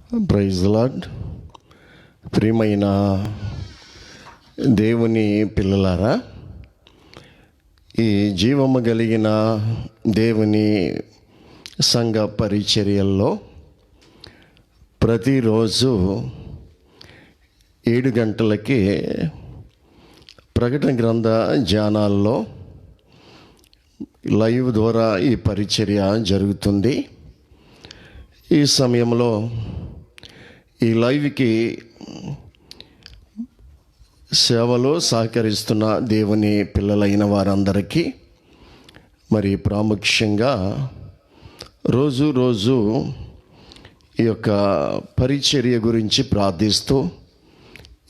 Praise lord. ప్రియమైన దేవుని పిల్లలారా, ఈ జీవము కలిగిన దేవుని సంఘ పరిచర్యల్లో ప్రతిరోజు 7 గంటలకి ప్రకటన గ్రంథ ధ్యానాల్లో లైవ్ ద్వారా ఈ పరిచర్య జరుగుతుంది. ఈ సమయంలో ఈ లైవ్కి సేవలో సహకరిస్తున్న దేవుని పిల్లలైన వారందరికీ మరి ప్రాముఖ్యంగా రోజు ఈ యొక్క పరిచర్య గురించి ప్రార్థిస్తూ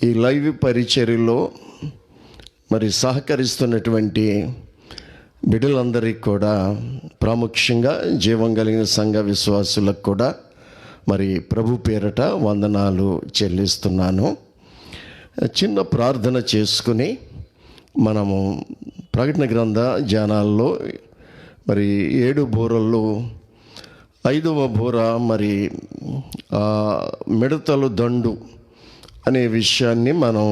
ఈ లైవ్ పరిచర్యలో మరి సహకరిస్తున్నటువంటి బిడ్డలందరికీ కూడా, ప్రాముఖ్యంగా జీవం కలిగిన సంఘ విశ్వాసులకు కూడా మరి ప్రభు పేరట వందనాలు చెల్లిస్తున్నాను. చిన్న ప్రార్థన చేసుకుని మనము ప్రకటన గ్రంథ ధ్యానాల్లో మరి 7 బూరల్లో 5వ బూర మరి మిడతలు దండు అనే విషయాన్ని మనం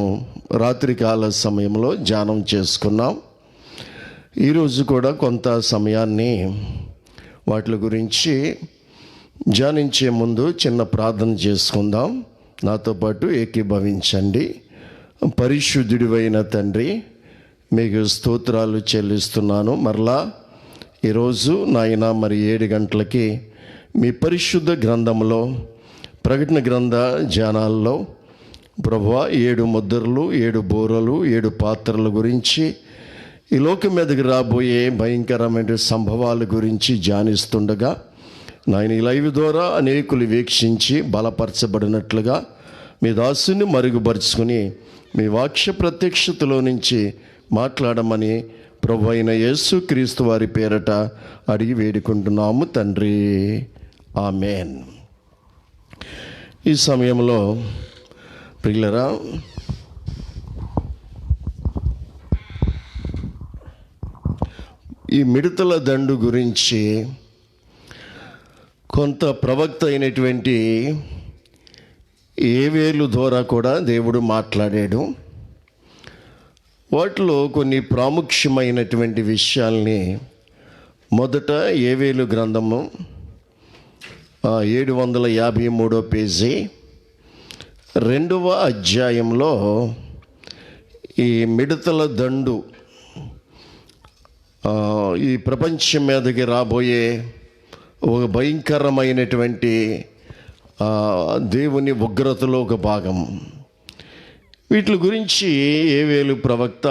రాత్రికాల సమయంలో ధ్యానం చేసుకున్నాం. ఈరోజు కూడా కొంత సమయాన్ని వాటి గురించి ధ్యానించే ముందు చిన్న ప్రార్థన చేసుకుందాం. నాతో పాటు ఏకీభవించండి. పరిశుద్ధుడివైన తండ్రి, మీకు స్తోత్రాలు చెల్లిస్తున్నాను. మరలా ఈరోజు నాయన మరి 7 గంటలకి మీ పరిశుద్ధ గ్రంథంలో ప్రకటన గ్రంథ ధ్యానాల్లో ప్రభువా 7 ముద్రలు, 7 బూరలు, 7 పాత్రల గురించి, ఈ లోకం మీదకి రాబోయే భయంకరమైన సంభవాల గురించి ధ్యానిస్తుండగా నాయన ఈ లైవ్ ద్వారా అనేకులు వీక్షించి బలపరచబడినట్లుగా మీ దాసుని మరుగుపరుచుకుని మీ వాక్య ప్రత్యక్షతలో నుంచి మాట్లాడమని ప్రభు అయిన యేసుక్రీస్తు వారి పేరట అడిగి వేడుకుంటున్నాము తండ్రి, ఆమేన్. ఈ సమయంలో ప్రియులరా, ఈ మిడతల దండు గురించి కొంత ప్రవక్త అయినటువంటి యోవేలు ద్వారా కూడా దేవుడు మాట్లాడాడు. వాటిలో కొన్ని ప్రాముఖ్యమైనటువంటి విషయాల్ని మొదట యోవేలు గ్రంథము 753వ పేజీ 2వ అధ్యాయంలో ఈ మిడతల దండు ఈ ప్రపంచం మీదకి రాబోయే ఒక భయంకరమైనటువంటి దేవుని ఉగ్రతలో ఒక భాగం. వీటి గురించి యోవేలు ప్రవక్త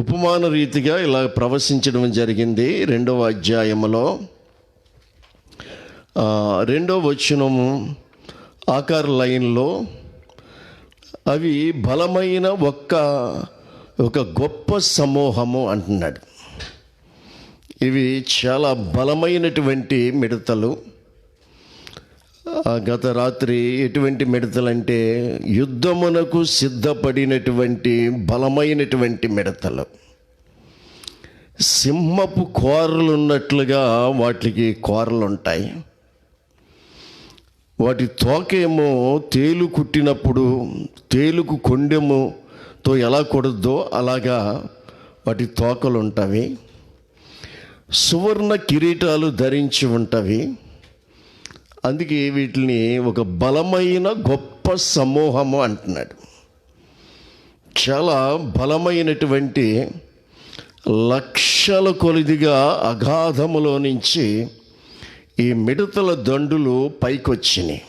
ఉపమాన రీతిగా ఇలా ప్రవచించడం జరిగింది. 2వ అధ్యాయంలో 2వ వచనము ఆకార లైన్లో అవి బలమైన ఒక గొప్ప సమూహము అంటున్నాడు. ఇవి చాలా బలమైనటువంటి మిడతలు. గత రాత్రి ఎటువంటి మిడతలు అంటే యుద్ధమునకు సిద్ధపడినటువంటి బలమైనటువంటి మిడతలు. సింహపు కోరలు ఉన్నట్లుగా వాటికి కోరలు ఉంటాయి. వాటి తోకేమో తేలు కుట్టినప్పుడు తేలుకు కొండెముతో ఎలా కొడుద్దో అలాగా వాటి తోకలు ఉంటవి. సువర్ణ కిరీటాలు ధరించి ఉంటవి. అందుకే వీటిని ఒక బలమైన గొప్ప సమూహము అంటున్నాడు. చాలా బలమైనటువంటి లక్షల కొలిదిగా అగాధములో నుంచి ఈ మిడతల దండులు పైకొచ్చినాయి.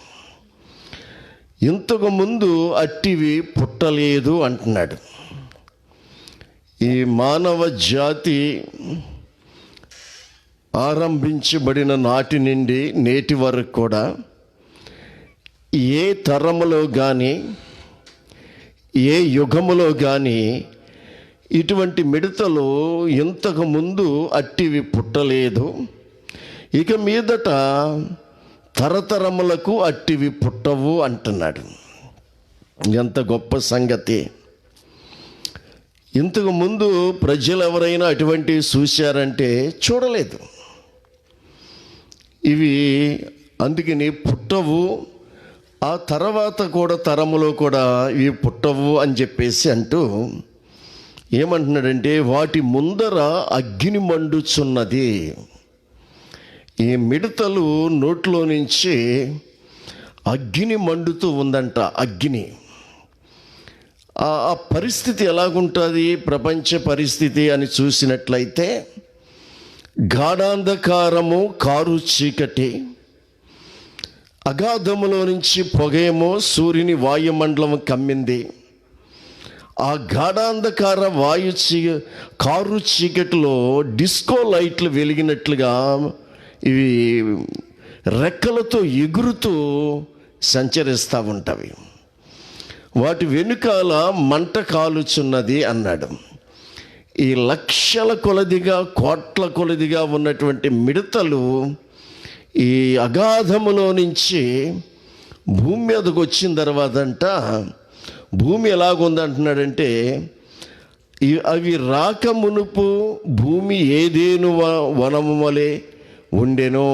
ఇంతకు ముందు అట్టివి పుట్టలేదు అంటున్నాడు. ఈ మానవ జాతి ఆరంభించబడిన నాటి నుండి నేటి వరకు కూడా ఏ తరములో కానీ ఏ యుగములో కానీ ఇటువంటి మిడతలు ఇంతకుముందు అట్టివి పుట్టలేదు. ఇక మీదట తరతరములకు అట్టివి పుట్టవు అంటున్నాడు. ఎంత గొప్ప సంగతి! ఇంతకు ముందు ప్రజలు ఎవరైనా అటువంటివి చూశారంటే చూడలేదు. ఇవి అందుకని పుట్టవు, ఆ తర్వాత కూడా తరములో కూడా ఇవి పుట్టవు అని చెప్పేసి అంటూ ఏమంటున్నాడంటే, వాటి ముందర అగ్ని మండుచున్నది. ఈ మిడతలు నోట్లో నుంచి అగ్ని మండుతూ ఉందంట. అగ్ని ఆ పరిస్థితి ఎలాగుంటుంది, ప్రపంచ పరిస్థితి అని చూసినట్లయితే గాఢాంధకారము, కారు చీకటి, అగాధములో నుంచి పొగేమో సూర్యుని వాయుమండలం కమ్మింది. ఆ గాఢాంధకార కారు చీకటిలో డిస్కో లైట్లు వెలిగినట్లుగా ఇవి రెక్కలతో ఎగురుతూ సంచరిస్తూ ఉంటాయి. వాటి వెనుకాల మంట కాలుచున్నది అన్నాడు. ఈ లక్షల కొలదిగా, కోట్ల కొలదిగా ఉన్నటువంటి మిడతలు ఈ అగాధములో నుంచి భూమి మీదకు వచ్చిన తర్వాత భూమి ఎలాగుందంటున్నాడంటే, అవి రాక మునుపు భూమి ఏదేను వనము వలె ఉండెనో.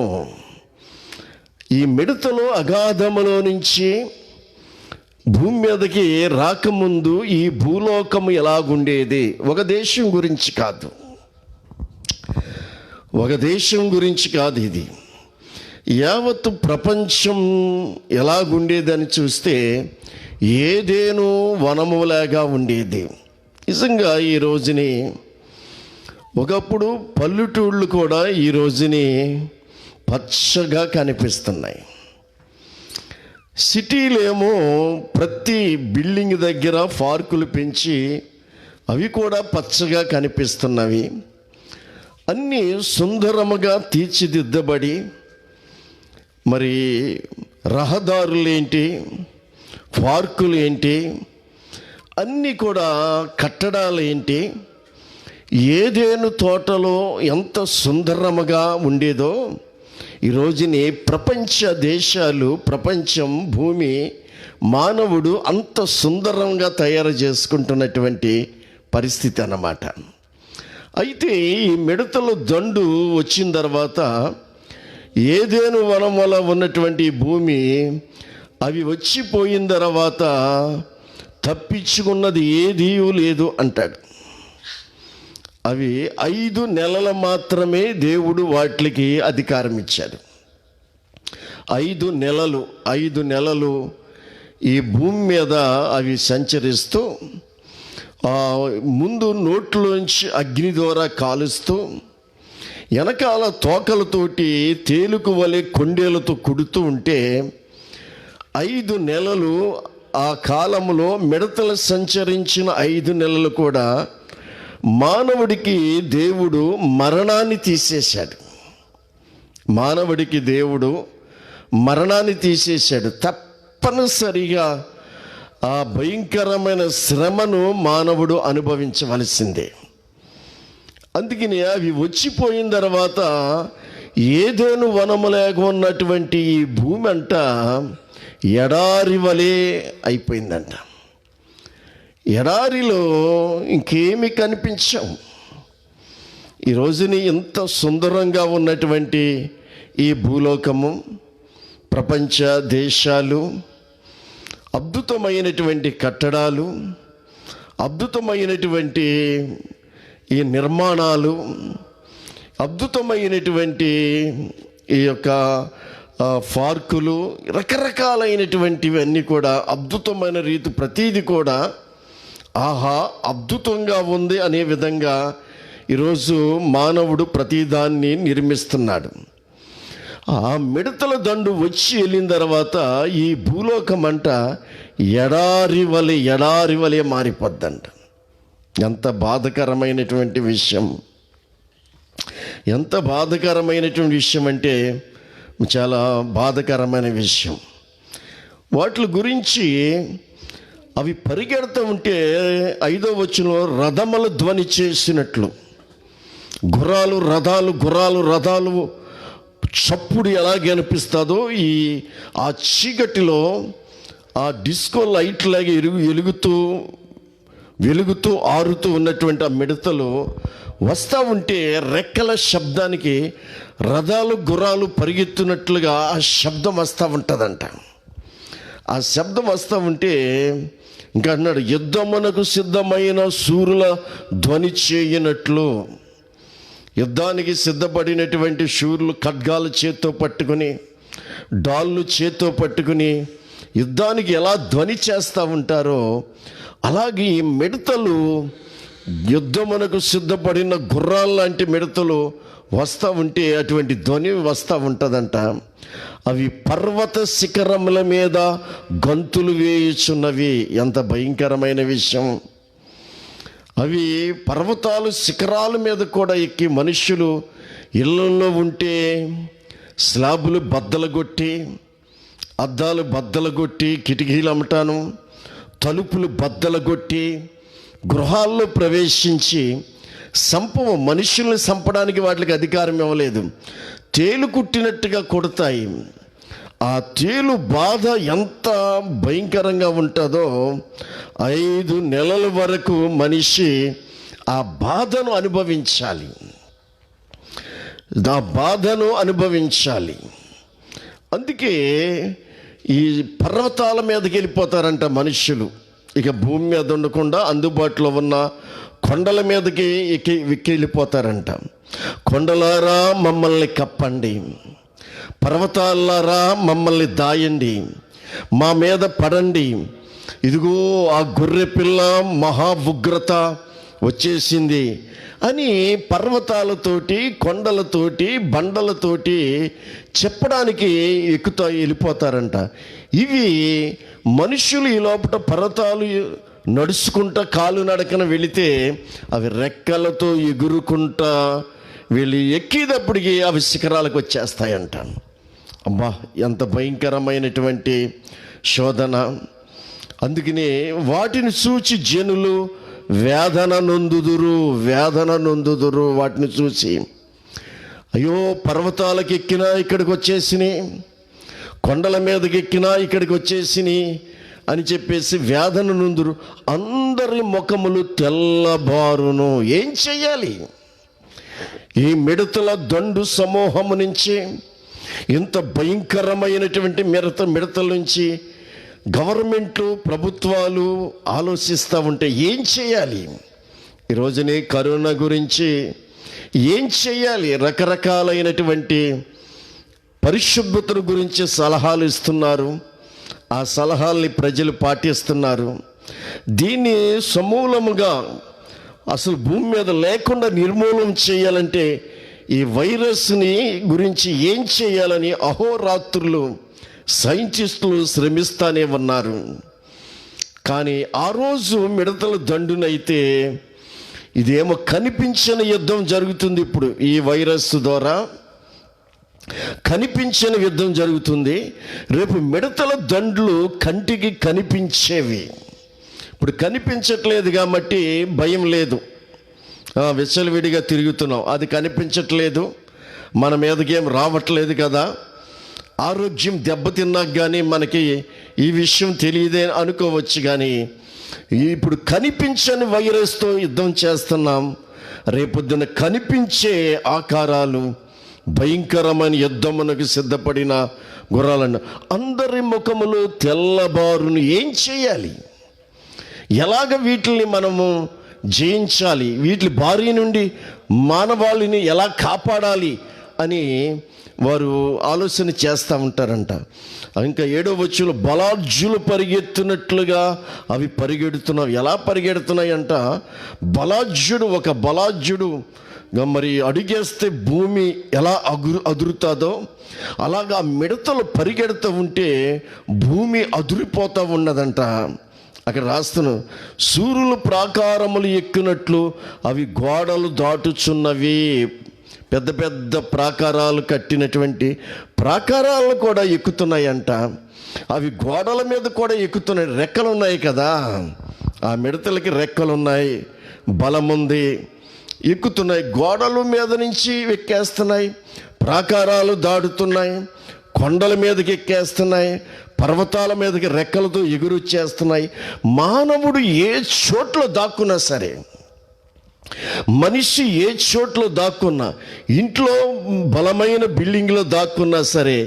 ఈ మిడతలు అగాధములో నుంచి భూమి మీదకి రాకముందు ఈ భూలోకము ఎలాగుండేది, ఒక దేశం గురించి కాదు, ఒక దేశం గురించి కాదు, ఇది యావత్తు ప్రపంచం ఎలాగుండేదని చూస్తే ఏదేను వనములాగా ఉండేది. నిజంగా ఈ రోజుని ఒకప్పుడు పల్లెటూళ్ళు కూడా ఈ రోజుని పచ్చగా కనిపిస్తున్నాయి. సిటీలేమో ప్రతి బిల్డింగ్ దగ్గర పార్కులు పెంచి అవి కూడా పచ్చగా కనిపిస్తున్నవి. అన్నీ సుందరముగా తీర్చిదిద్దబడి, మరి రహదారులేంటి, పార్కులు ఏంటి, అన్నీ కూడా కట్టడాలు ఏంటి, ఏదేను తోటలో ఎంత సుందరముగా ఉండేదో ఈ రోజుని ప్రపంచ దేశాలు, ప్రపంచం, భూమి, మానవుడు అంత సుందరంగా తయారు చేసుకుంటున్నటువంటి పరిస్థితి అన్నమాట. అయితే ఈ మిడతల దండు వచ్చిన తర్వాత ఏదేను వనం వల్ల ఉన్నటువంటి భూమి అవి వచ్చిపోయిన తర్వాత తప్పించుకున్నది ఏదీ లేదు అంటాడు. అవి 5 నెలలు మాత్రమే దేవుడు వాటికి అధికారం ఇచ్చాడు. 5 నెలలు ఈ భూమి మీద అవి సంచరిస్తూ, ముందు నోట్లోంచి అగ్ని ద్వారా కాలుస్తూ, వెనకాల తోకలతోటి తేలుకు వలె కొండేలతో కుడుతూ ఉంటే 5 నెలలు ఆ కాలంలో మిడతలు సంచరించిన 5 నెలలు కూడా మానవుడికి దేవుడు మరణాన్ని తీసేశాడు. మానవుడికి దేవుడు మరణాన్ని తీసేశాడు. తప్పనిసరిగా ఆ భయంకరమైన శ్రమను మానవుడు అనుభవించవలసిందే. అందుకని అవి వచ్చిపోయిన తర్వాత ఏదేను వనములాగా ఉన్నటువంటి ఈ భూమి అంట ఎడారి వలె అయిపోయిందంట. ఎడారిలో ఇంకేమి కనిపించవు. ఈ రోజుని ఎంత సుందరంగా ఉన్నటువంటి ఈ భూలోకము, ప్రపంచ దేశాలు, అద్భుతమైనటువంటి కట్టడాలు, అద్భుతమైనటువంటి ఈ నిర్మాణాలు, అద్భుతమైనటువంటి ఈ యొక్క పార్కులు, రకరకాలైనటువంటివన్నీ కూడా అద్భుతమైన రీతి, ప్రతీది కూడా ఆహా అద్భుతంగా ఉంది అనే విధంగా ఈరోజు మానవుడు ప్రతిదాన్ని నిర్మిస్తున్నాడు. ఆ మిడతల దండు వచ్చి వెళ్ళిన తర్వాత ఈ భూలోకం అంట ఎడారి వలె మారిపోద్దంట. ఎంత బాధకరమైనటువంటి విషయం, ఎంత బాధకరమైనటువంటి విషయం అంటే చాలా బాధకరమైన విషయం. వాటి గురించి అవి పరిగెడుతూ ఉంటే 5వ వచనంలో రథముల ధ్వని చేసినట్లు, గుర్రాలు రథాలు చప్పుడు ఎలాగ అనిపిస్తుందో ఆ చీకటిలో ఆ డిస్కో లైట్ లాగా వెలుగుతూ ఆరుతూ ఉన్నటువంటి ఆ మిడతలు వస్తూ ఉంటే రెక్కల శబ్దానికి రథాలు గుర్రాలు పరిగెత్తున్నట్లుగా ఆ శబ్దం వస్తూ ఉంటుందంట. ఆ శబ్దం వస్తూ ఉంటే ఇంకా అన్నాడు, యుద్ధమునకు సిద్ధమైన శూరుల ధ్వని చేయనట్లు. యుద్ధానికి సిద్ధపడినటువంటి శూరులు ఖడ్గాలు చేత్తో పట్టుకుని, డాళ్ళు చేత్తో పట్టుకుని యుద్ధానికి ఎలా ధ్వని చేస్తూ ఉంటారో అలాగే ఈ మిడతలు యుద్ధమునకు సిద్ధపడిన గుర్రాలు లాంటి మిడతలు వస్తూ ఉంటే అటువంటి ధ్వని వస్తూ ఉంటుందంట. అవి పర్వత శిఖరముల మీద గంతులు వేయుచున్నవి. ఎంత భయంకరమైన విషయం! అవి పర్వతాలు శిఖరాల మీద కూడా ఎక్కి మనుషులు ఇళ్ళల్లో ఉంటే స్లాబులు బద్దలగొట్టి, అద్దాలు బద్దలగొట్టి, కిటికీలు అమ్మటాను, తలుపులు బద్దలగొట్టి గృహాల్లో ప్రవేశించి మనుషుల్ని చంపడానికి వాటికి అధికారం ఇవ్వలేదు. తేలు కుట్టినట్టుగా కొడతాయి. ఆ తేలు బాధ ఎంత భయంకరంగా ఉంటుందో 5 నెలల వరకు మనిషి ఆ బాధను అనుభవించాలి. అందుకే ఈ పర్వతాల మీదకి వెళ్ళిపోతారంట మనుషులు. ఇక భూమి మీద ఉండకుండా అందుబాటులో ఉన్న కొండల మీదకి వెళ్ళిపోతారంట. కొండలారా మమ్మల్ని కప్పండి, పర్వతాలారా మమ్మల్ని దాయండి, మా మీద పడండి. ఇదిగో ఆ గొర్రె పిల్ల మహా ఉగ్రత వచ్చేసింది అని పర్వతాలతోటి, కొండలతోటి, బండలతోటి చెప్పడానికి వెళ్ళిపోతారంట. ఇవి మనుషులు ఈ లోపల పర్వతాలు నడుచుకుంటా కాలు నడకన వెళితే అవి రెక్కలతో ఎగురుకుంటా వెళ్ళి ఎక్కేటప్పటికి అవి శిఖరాలకు వచ్చేస్తాయంట. అబ్బా, ఎంత భయంకరమైనటువంటి శోధన! అందుకనే వాటిని చూచి జనులు వేదన నొందుదురు. వాటిని చూసి అయ్యో, పర్వతాలకు ఎక్కినా ఇక్కడికి వచ్చేసినాయి, కొండల మీదకి ఎక్కినా ఇక్కడికి వచ్చేసినాయి అని చెప్పేసి వేదన నొందురు. అందరి ముఖములు తెల్లబారును. ఏం చెయ్యాలి? ఈ మిడతల దండు సమూహము నుంచి, ఇంత భయంకరమైనటువంటి మిడతల నుంచి గవర్నమెంట్లు, ప్రభుత్వాలు ఆలోచిస్తూ ఉంటే ఏం చేయాలి? ఈరోజునే కరోనా గురించి ఏం చేయాలి? రకరకాలైనటువంటి పరిశుభ్రత గురించి సలహాలు ఇస్తున్నారు. ఆ సలహాల్ని ప్రజలు పాటిస్తున్నారు. దీన్ని సమూలముగా అసలు భూమి మీద లేకుండా నిర్మూలన చేయాలంటే ఈ వైరస్ని గురించి ఏం చేయాలని అహోరాత్రులు సైంటిస్టులు శ్రమిస్తానే ఉన్నారు. కానీ ఆ రోజు మిడతల దండునైతే ఇదేమో కనిపించని యుద్ధం జరుగుతుంది. ఇప్పుడు ఈ వైరస్ ద్వారా కనిపించని యుద్ధం జరుగుతుంది. రేపు మిడతల దండ్లు కంటికి కనిపించేవి. ఇప్పుడు కనిపించట్లేదు కాబట్టి భయం లేదు, విచ్చలవిడిగా తిరుగుతున్నాం. అది కనిపించట్లేదు, మన మీదకేం రావట్లేదు కదా, ఆరోగ్యం దెబ్బతిన్నాక కానీ మనకి ఈ విషయం తెలియదే అనుకోవచ్చు. కానీ ఇప్పుడు కనిపించని వైరస్తో యుద్ధం చేస్తున్నాం. రేపొద్దున కనిపించే ఆకారాలు, భయంకరమైన యుద్ధమునకు సిద్ధపడిన గుర్రాలను, అందరి ముఖములు తెల్లబారును. ఏం చేయాలి? ఎలాగ వీటిని మనము జయించాలి? వీటి బారి నుండి మానవాళిని ఎలా కాపాడాలి అని వారు ఆలోచన చేస్తూ ఉంటారంట. ఇంకా 7వ వచనంలో బలార్జులు పరిగెత్తున్నట్లుగా అవి పరిగెడుతున్నాయి. ఎలా పరిగెడుతున్నాయి అంట, ఒక బలార్జుడు మరి అడుగేస్తే భూమి ఎలా అదురుతుందో అలాగా మిడతలు పరిగెడుతూ ఉంటే భూమి అదురిపోతూ ఉన్నదంట. అక్కడ రాస్తున్నాను, సూర్యులు ప్రాకారములు ఎక్కినట్లు అవి గోడలు దాటుచున్నవి. పెద్ద పెద్ద ప్రాకారాలు కట్టినటువంటి ప్రాకారాలను కూడా ఎక్కుతున్నాయంట. అవి గోడల మీద కూడా ఎక్కుతున్నాయి. రెక్కలు ఉన్నాయి కదా, ఆ మిడతలకి రెక్కలు ఉన్నాయి, బలం ఉంది, ఎక్కుతున్నాయి. గోడల మీద నుంచి ఎక్కేస్తున్నాయి, ప్రాకారాలు దాటుతున్నాయి, కొండల మీదకి ఎక్కేస్తున్నాయి, పర్వతాల మీదకి రెక్కలతో ఎగురొచ్చేస్తున్నాయి. మానవుడు ఏ చోట్ల దాక్కున్నా సరే, మనిషి ఏ చోట్లో దాక్కున్నా, ఇంట్లో బలమైన బిల్డింగ్లో దాక్కున్నా సరే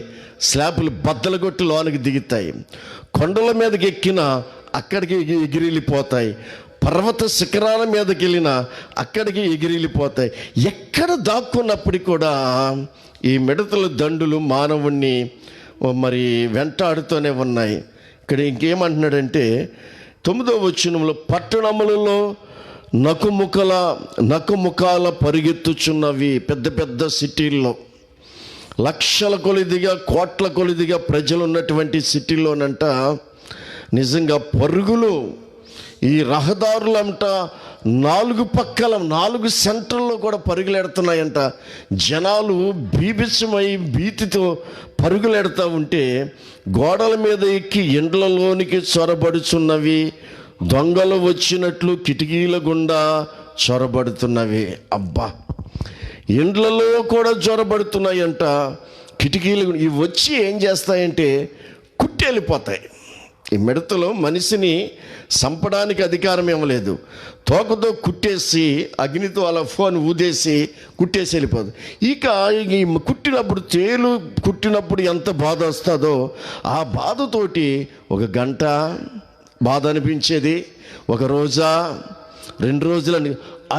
స్లాబ్లు బద్దలు కొట్టి లోనికి దిగుతాయి. కొండల మీదకి ఎక్కినా అక్కడికి ఎగిరిలిపోతాయి. పర్వత శిఖరాల మీదకి వెళ్ళినా అక్కడికి ఎగిరిలిపోతాయి. ఎక్కడ దాక్కున్నప్పటికీ కూడా ఈ మిడతల దండులు మానవుణ్ణి మరి వెంటాడుతూనే ఉన్నాయి. ఇక్కడ ఇంకేమంటున్నాడంటే 9వ వచనంలో, పట్టణములలో నకుముఖాల పరిగెత్తుచున్నవి. పెద్ద పెద్ద సిటీల్లో లక్షల కొలిదిగా, కోట్ల కొలిదిగా ప్రజలు ఉన్నటువంటి సిటీలోనంట నిజంగా పరుగులు. ఈ రహదారులంట 4 పక్కల 4 సెంటర్లో కూడా పరుగులెడుతున్నాయంట. జనాలు బీభత్సమై భీతితో పరుగులెడతా ఉంటే గోడల మీద ఎక్కి ఇండ్లలోనికి చొరబడుచున్నవి. దొంగలు వచ్చినట్లు కిటికీల గుండా చొరబడుతున్నవి. అబ్బా, ఇండ్లలో కూడా చొరబడుతున్నాయంట. కిటికీలు ఇవి వచ్చి ఏం చేస్తాయంటే కుట్టెళ్ళిపోతాయి. ఈ మిడతలు మనిషిని చంపడానికి అధికారం ఏమలేదు. తోకతో కుట్టేసి అగ్నితో అలా ఫోన్ ఊదేసి కుట్టేసి వెళ్ళిపోదు. ఇక ఈ కుట్టినప్పుడు, తేలు కుట్టినప్పుడు ఎంత బాధ వస్తుందో ఆ బాధతోటి 1 గంట బాధ అనిపించేది, 1 రోజా 2 రోజులని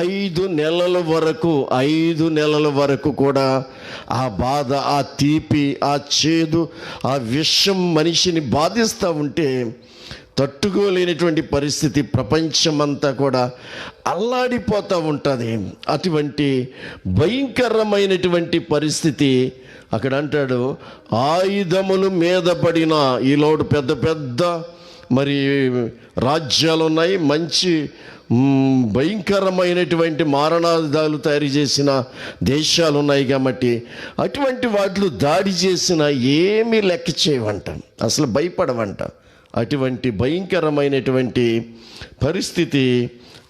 5 నెలల వరకు కూడా ఆ బాధ, ఆ తీపి, ఆ చేదు, ఆ విషం మనిషిని బాధిస్తూ ఉంటే తట్టుకోలేనటువంటి పరిస్థితి, ప్రపంచమంతా కూడా అల్లాడిపోతూ ఉంటుంది. అటువంటి భయంకరమైనటువంటి పరిస్థితి. అక్కడ అంటాడు, ఆయుధములు మీద పడిన ఈలోడు పెద్ద పెద్ద మరి రాజ్యాలు ఉన్నాయి, మంచి భయంకరమైనటువంటి మారణాయుధాలు తయారు చేసిన దేశాలు ఉన్నాయి. కాబట్టి అటువంటి వాటిలో దాడి చేసిన ఏమీ లెక్క చేయవంట, అసలు భయపడవంట. అటువంటి భయంకరమైనటువంటి పరిస్థితి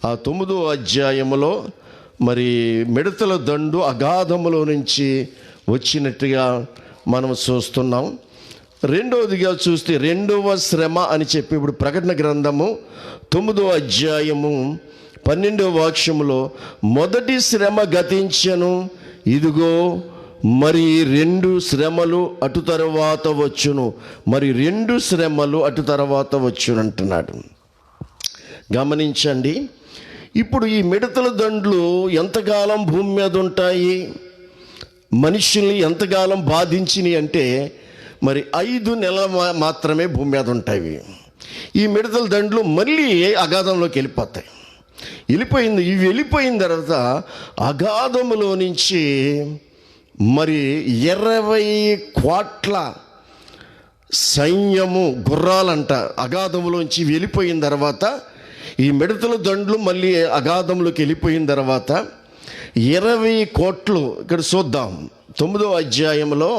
ఆ 9వ అధ్యాయములో మరి మిడతల దండు అగాధములో నుంచి వచ్చినట్టుగా మనం చూస్తున్నాం. రెండవదిగా చూస్తే 2వ శ్రమ అని చెప్పి ఇప్పుడు ప్రకటన గ్రంథము 9వ అధ్యాయము 12వ వాక్యములో, మొదటి శ్రమ గతించెను, ఇదిగో మరి 2 శ్రమలు అటు తర్వాత వచ్చును, మరి 2 శ్రమలు అటు తర్వాత వచ్చును అంటున్నాడు. గమనించండి, ఇప్పుడు ఈ మిడతల దండ్లు ఎంతకాలం భూమి మీద ఉంటాయి, మనుషుల్ని ఎంతకాలం బాధించినాయి అంటే మరి 5 నెలలు మాత్రమే భూమి మీద ఉంటాయి. ఈ మిడతల దండ్లు మళ్ళీ అగాధంలోకి వెళ్ళిపోతాయి. వెళ్ళిపోయిన తర్వాత అగాధములో నుంచి మరి 20 కోట్ల సైన్యము గుర్రాలంట అగాధములోంచి వెళ్ళిపోయిన తర్వాత, ఈ మిడతల దండ్లు మళ్ళీ అగాధంలోకి వెళ్ళిపోయిన తర్వాత 20 కోట్లు. ఇక్కడ చూద్దాం 9వ అధ్యాయంలో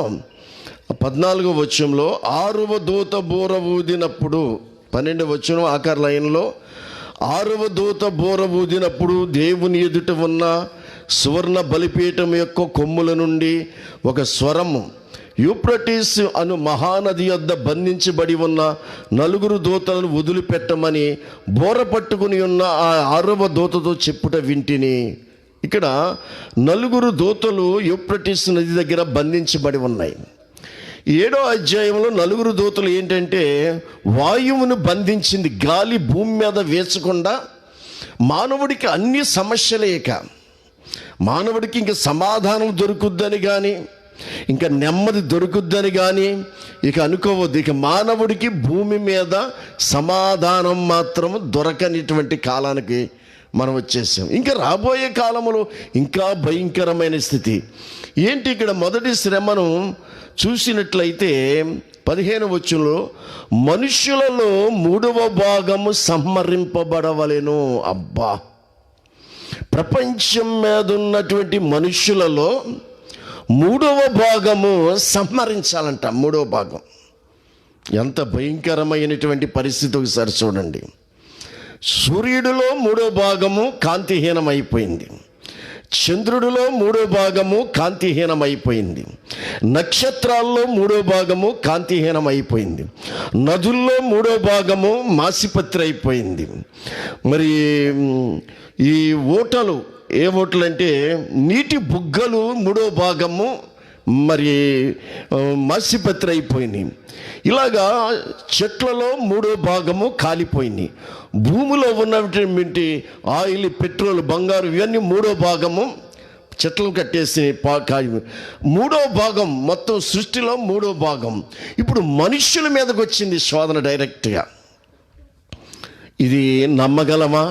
14వ వచనంలో, 6వ దూత బూర ఊదినప్పుడు, 12వ వచనం ఆఖరి లైన్లో, 6వ దూత బూర ఊదినప్పుడు దేవుని ఎదుట ఉన్న సువర్ణ బలిపీఠం యొక్క కొమ్ముల నుండి ఒక స్వరము, యూఫ్రటీస్ అను మహానది యొద్ద బంధించబడి ఉన్న 4 దూతలను వదిలిపెట్టమని బోర పట్టుకుని ఉన్న ఆ 6వ దూతతో చెప్పుట వింటిని. ఇక్కడ 4 దూతలు యూఫ్రటీస్ నది దగ్గర బంధించబడి ఉన్నాయి. 7వ అధ్యాయంలో 4 దూతలు ఏంటంటే వాయువును బంధించింది. గాలి భూమి మీద వేచకుండా మానవుడికి అన్ని సమస్యలేక, మానవుడికి ఇంకా సమాధానం దొరుకుద్దని కానీ, ఇంకా నెమ్మది దొరుకుద్దని కానీ ఇక అనుకోవద్దు. ఇక మానవుడికి భూమి మీద సమాధానం మాత్రం దొరకనిటువంటి కాలానికి మనం వచ్చేసాం. ఇంకా రాబోయే కాలంలో ఇంకా భయంకరమైన స్థితి ఏంటి? ఇక్కడ మొదటి శ్రమను చూసినట్లయితే 15వ వచనంలో, మనుషులలో 3వ భాగము సంహరింపబడవలెను. అబ్బా, ప్రపంచం మీద ఉన్నటువంటి మనుషులలో 3వ భాగము సంహరించాలంట. 3వ భాగం ఎంత భయంకరమైనటువంటి పరిస్థితి ఒకసారి చూడండి. సూర్యుడిలో 3వ భాగము కాంతిహీనమైపోయింది, చంద్రుడిలో 3వ భాగము కాంతిహీనమైపోయింది, నక్షత్రాల్లో 3వ భాగము కాంతిహీనమైపోయింది, నదుల్లో 3వ భాగము మాసిపత్రి అయిపోయింది. మరి ఈ ఓటలు ఏ ఓట్లు అంటే నీటి బుగ్గలు 3వ భాగము మరి మాసిపత్రి అయిపోయినాయి. ఇలాగా చెట్లలో 3వ భాగము కాలిపోయినాయి. భూమిలో ఉన్నటువంటి ఆయిల్, పెట్రోల్, బంగారు ఇవన్నీ 3వ భాగము చెట్లు కట్టేసి 3వ భాగం మొత్తం సృష్టిలో 3వ భాగం ఇప్పుడు మనుష్యుల మీదకి వచ్చింది శోధన డైరెక్ట్గా. ఇది నమ్మగలమా?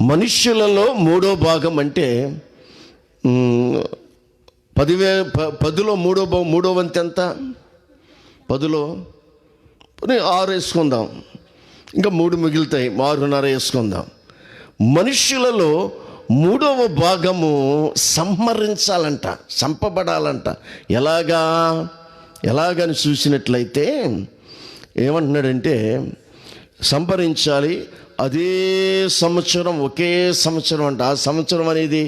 మనుష్యులలో 3వ భాగం అంటే 10లో 3వ వంతు ఎంత? 10లో 6 వేసుకుందాం, ఇంకా 3 మిగులుతాయి, 6.5 వేసుకుందాం. మనుష్యులలో 3వ భాగము సంహరించాలంట, చంపబడాలంట. ఎలాగని చూసినట్లయితే ఏమంటున్నాడంటే సంహరించాలి. అదే సంవత్సరం, ఒకే సంవత్సరం అంట. ఆ సంవత్సరం అనేది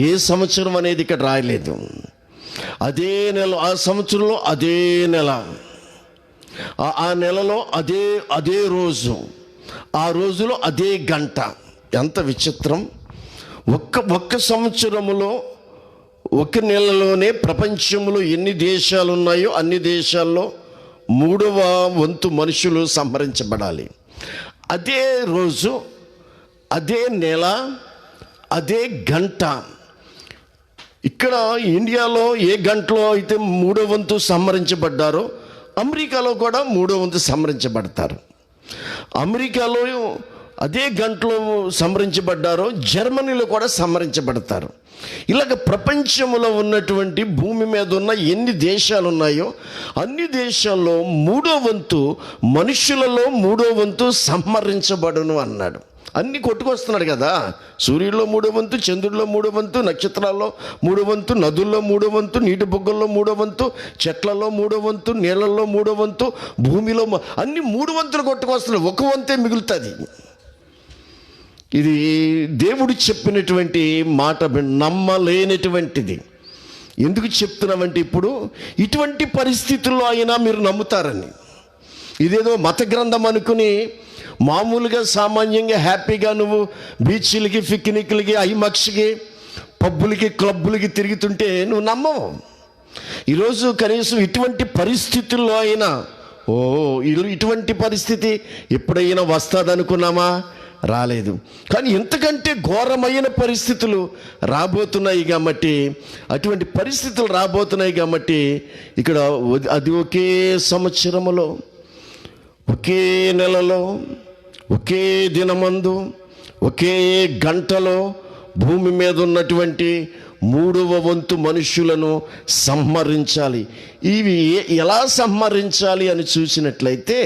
ఏ సంవత్సరం అనేది ఇక్కడ రాయలేదు. అదే నెల, ఆ సంవత్సరంలో అదే నెల, ఆ నెలలో అదే రోజు, ఆ రోజులో అదే గంట. ఎంత విచిత్రం! ఒక్క సంవత్సరములో, ఒక నెలలోనే ప్రపంచంలో ఎన్ని దేశాలు ఉన్నాయో అన్ని దేశాల్లో 3వ వంతు మనుషులు సంహరించబడాలి. అదే రోజు, అదే నెల, అదే గంట. ఇక్కడ ఇండియాలో ఏ గంటలో అయితే 3వ వంతు సంహరించబడ్డారో అమెరికాలో కూడా 3వ వంతు సంహరించబడతారు. అమెరికాలో అదే గంటలో సంహరించబడ్డారో జర్మనీలో కూడా సంహరించబడతారు. ఇలాగ ప్రపంచంలో ఉన్నటువంటి భూమి మీద ఉన్న ఎన్ని దేశాలు ఉన్నాయో అన్ని దేశాల్లో 3వ వంతు మనుషులలో 3వ వంతు సంహరించబడును అన్నాడు. అన్నీ కొట్టుకొస్తున్నాడు కదా. సూర్యుడిలో 3వ వంతు, చంద్రుడిలో 3వ వంతు, నక్షత్రాల్లో 3వ వంతు, నదుల్లో 3వ వంతు, నీటి బొగ్గల్లో 3వ వంతు, చెట్లలో 3వ వంతు, నీళ్ళల్లో 3వ వంతు, భూమిలో అన్ని 3 వంతులు కొట్టుకొస్తున్నాడు. ఒక వంతే మిగులుతుంది. ఇది దేవుడు చెప్పినటువంటి మాట, నమ్మలేనటువంటిది. ఎందుకు చెప్తున్నామంటే ఇప్పుడు ఇటువంటి పరిస్థితుల్లో అయినా మీరు నమ్ముతారని. ఇదేదో మత గ్రంథం అనుకుని మామూలుగా సామాన్యంగా హ్యాపీగా నువ్వు బీచ్లకి, పిక్నిక్లకి, ఐమాక్స్కి, పబ్బులకి, క్లబ్బులకి తిరుగుతుంటే నువ్వు నమ్మవు. ఈరోజు కనీసం ఇటువంటి పరిస్థితుల్లో అయినా ఇటువంటి పరిస్థితి ఎప్పుడైనా వస్తుందనుకున్నామా? రాలేదు. కానీ ఇంతకంటే ఘోరమైన పరిస్థితులు రాబోతున్నాయి కాబట్టి, అటువంటి పరిస్థితులు రాబోతున్నాయి కాబట్టి ఇక్కడ అది ఒకే సంవత్సరములో, ఒకే నెలలో, ఒకే దినమందు, ఒకే గంటలో భూమి మీద ఉన్నటువంటి 3వ వంతు మనుషులను సంహరించాలి. ఇవి ఎలా సంహరించాలి అని చూసినట్లయితే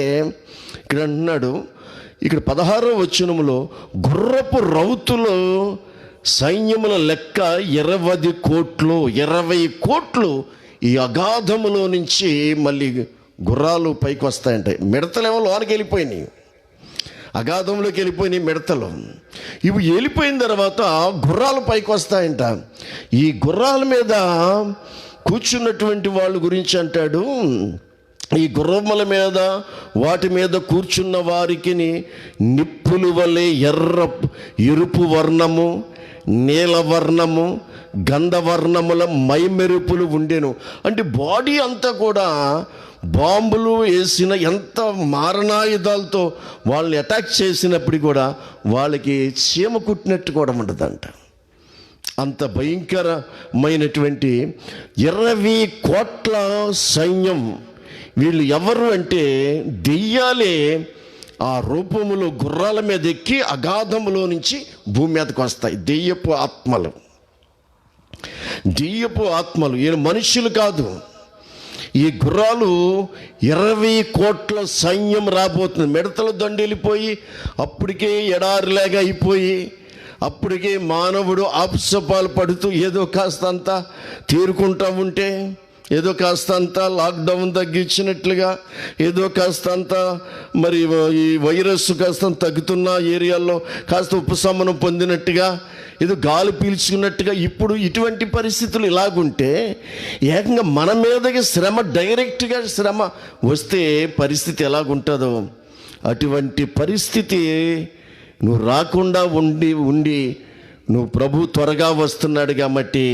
ఇక్కడ అన్నాడు, ఇక్కడ 16వ వచనములో గుర్రపు రౌతులు సైన్యముల లెక్క 20 కోట్లు ఈ అగాధములో నుంచి మళ్ళీ గుర్రాలు పైకి వస్తాయంట. మిడతలేమో లోనికి వెళ్ళిపోయినాయి, అగాధంలోకి వెళ్ళిపోయినాయి మిడతలు. ఇవి వెళ్ళిపోయిన తర్వాత గుర్రాలు పైకి వస్తాయంట. ఈ గుర్రాల మీద కూర్చున్నటువంటి వాళ్ళ గురించి అంటాడు, ఈ గుర్రముల మీద వాటి మీద కూర్చున్న వారికి నిప్పులు వలె ఎరుపు వర్ణము, నీలవర్ణము, గంధవర్ణముల మైమెరుపులు ఉండెను. అంటే బాడీ అంతా కూడా బాంబులు వేసిన, ఎంత మారణాయుధాలతో వాళ్ళని అటాక్ చేసినప్పుడు కూడా వాళ్ళకి చీమ కుట్టినట్టు కూడా ఉండదంట. అంత భయంకరమైనటువంటి 20 కోట్ల సైన్యం. వీళ్ళు ఎవరు అంటే దెయ్యాలే. ఆ రూపములో గుర్రాల మీద ఎక్కి అగాధములో నుంచి భూమి మీదకి వస్తాయి. దెయ్యపు ఆత్మలు. ఈయన మనుష్యులు కాదు. ఈ గుర్రాలు 20 కోట్ల సైన్యం రాబోతుంది. మిడతలు దండెళ్ళిపోయి అప్పటికే ఎడారిలాగా అయిపోయి, అప్పటికే మానవుడు ఆపుసపాలు పడుతూ ఏదో కాస్తంతా తేరుకుంటా ఉంటే, ఏదో కాస్తంతా లాక్డౌన్ తగ్గించినట్లుగా, ఏదో కాస్తంత మరి ఈ వైరస్ కాస్త తగ్గుతున్న ఏరియాల్లో కాస్త ఉపశమనం పొందినట్టుగా, ఏదో గాలి పీల్చుకున్నట్టుగా ఇప్పుడు ఇటువంటి పరిస్థితులు ఇలాగుంటే ఏకంగా మన మీదకి డైరెక్ట్గా శ్రమ వస్తే పరిస్థితి ఎలాగుంటుందో అటువంటి పరిస్థితి నువ్వు రాకుండా ఉండి నువ్వు ప్రభు త్వరగా వస్తున్నాడు కాబట్టి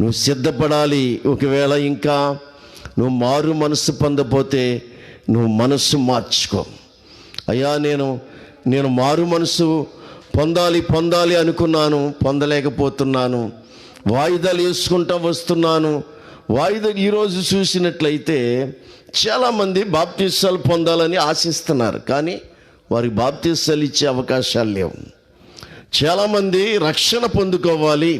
నువ్వు సిద్ధపడాలి. ఒకవేళ ఇంకా నువ్వు మారు మనసు పొందపోతే నువ్వు మనస్సు మార్చుకో. అయ్యా నేను మారు మనసు పొందాలి అనుకున్నాను, పొందలేకపోతున్నాను, వాయిదాలు వేసుకుంటూ వస్తున్నాను. ఈరోజు చూసినట్లయితే చాలామంది బాప్తీసాలు పొందాలని ఆశిస్తున్నారు, కానీ వారికి బాప్తీసాలు ఇచ్చే అవకాశాలు లేవు. చాలామంది రక్షణ పొందుకోవాలి,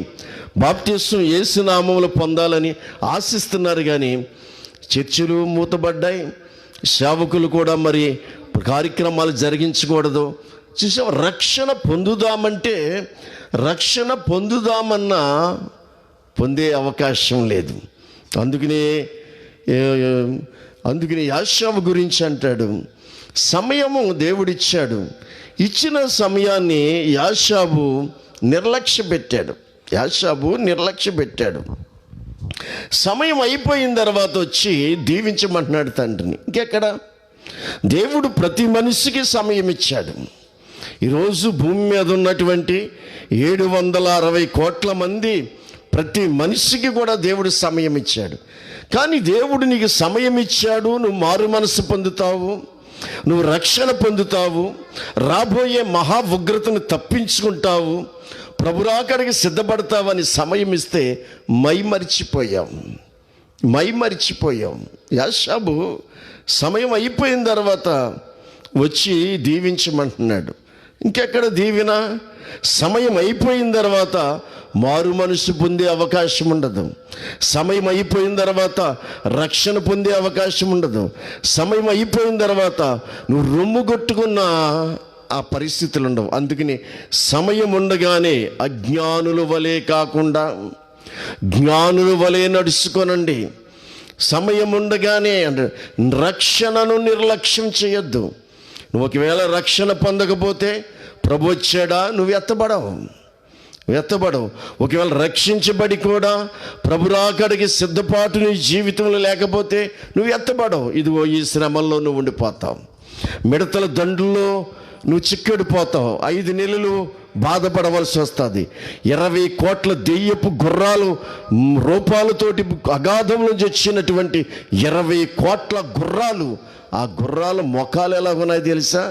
బాప్తీసం యేసు నామములో పొందాలని ఆశిస్తున్నారు, కానీ చర్చిలు మూతబడ్డాయి, సేవకులు కూడా మరి కార్యక్రమాలు జరిగించకూడదు. చూసాం, రక్షణ పొందుదామన్నా పొందే అవకాశం లేదు. అందుకనే యాషావు గురించి అంటాడు, సమయము దేవుడిచ్చాడు, ఇచ్చిన సమయాన్ని యాషావు నిర్లక్ష్య పెట్టాడు. సమయం అయిపోయిన తర్వాత వచ్చి దీవించమంటున్నాడు తండ్రిని. ఇంకెక్కడ? దేవుడు ప్రతి మనిషికి సమయం ఇచ్చాడు. ఈరోజు భూమి మీద ఉన్నటువంటి 760 కోట్ల మంది ప్రతి మనిషికి కూడా దేవుడు సమయం ఇచ్చాడు. కానీ దేవుడు నీకు సమయం ఇచ్చాడు, నువ్వు మారు మనసు పొందుతావు, నువ్వు రక్షణ పొందుతావు, రాబోయే మహా ఉగ్రతను తప్పించుకుంటావు, ప్రభురాకడికి సిద్ధపడతావని సమయం ఇస్తే మరిచిపోయాం. యాషాబు సమయం అయిపోయిన తర్వాత వచ్చి దీవించమంటున్నాడు. ఇంకెక్కడ దీవెన? సమయం అయిపోయిన తర్వాత మారు మనసు పొందే అవకాశం ఉండదు. సమయం అయిపోయిన తర్వాత రక్షణ పొందే అవకాశం ఉండదు. సమయం అయిపోయిన తర్వాత నువ్వు రొమ్ము కొట్టుకున్న ఆ పరిస్థితులు ఉండవు. అందుకని సమయం ఉండగానే అజ్ఞానుల వలె కాకుండా జ్ఞానుల వలె నడుచుకోనండి. సమయం ఉండగానే రక్షణను నిర్లక్ష్యం చేయొద్దు. నువ్వు ఒకవేళ రక్షణ పొందకపోతే ప్రభు వచ్చాడా, నువ్వు ఎత్తబడవు. ఒకవేళ రక్షించబడి కూడా ప్రభు రాకడికి సిద్ధపాటు నీ జీవితంలో లేకపోతే నువ్వు ఎత్తబడవు. ఇదిగో ఈ శ్రమల్లో నువ్వు ఉండిపోతావు, మిడతల దండుల్లో నువ్వు చిక్కడిపోతావు, 5 నెలలు బాధపడవలసి వస్తుంది. 20 కోట్ల దెయ్యపు గుర్రాలు రూపాలతోటి అగాధం నుంచి వచ్చినటువంటి 20 కోట్ల గుర్రాలు, ఆ గుర్రాల ముఖాలు ఎలా ఉన్నాయి తెలుసా?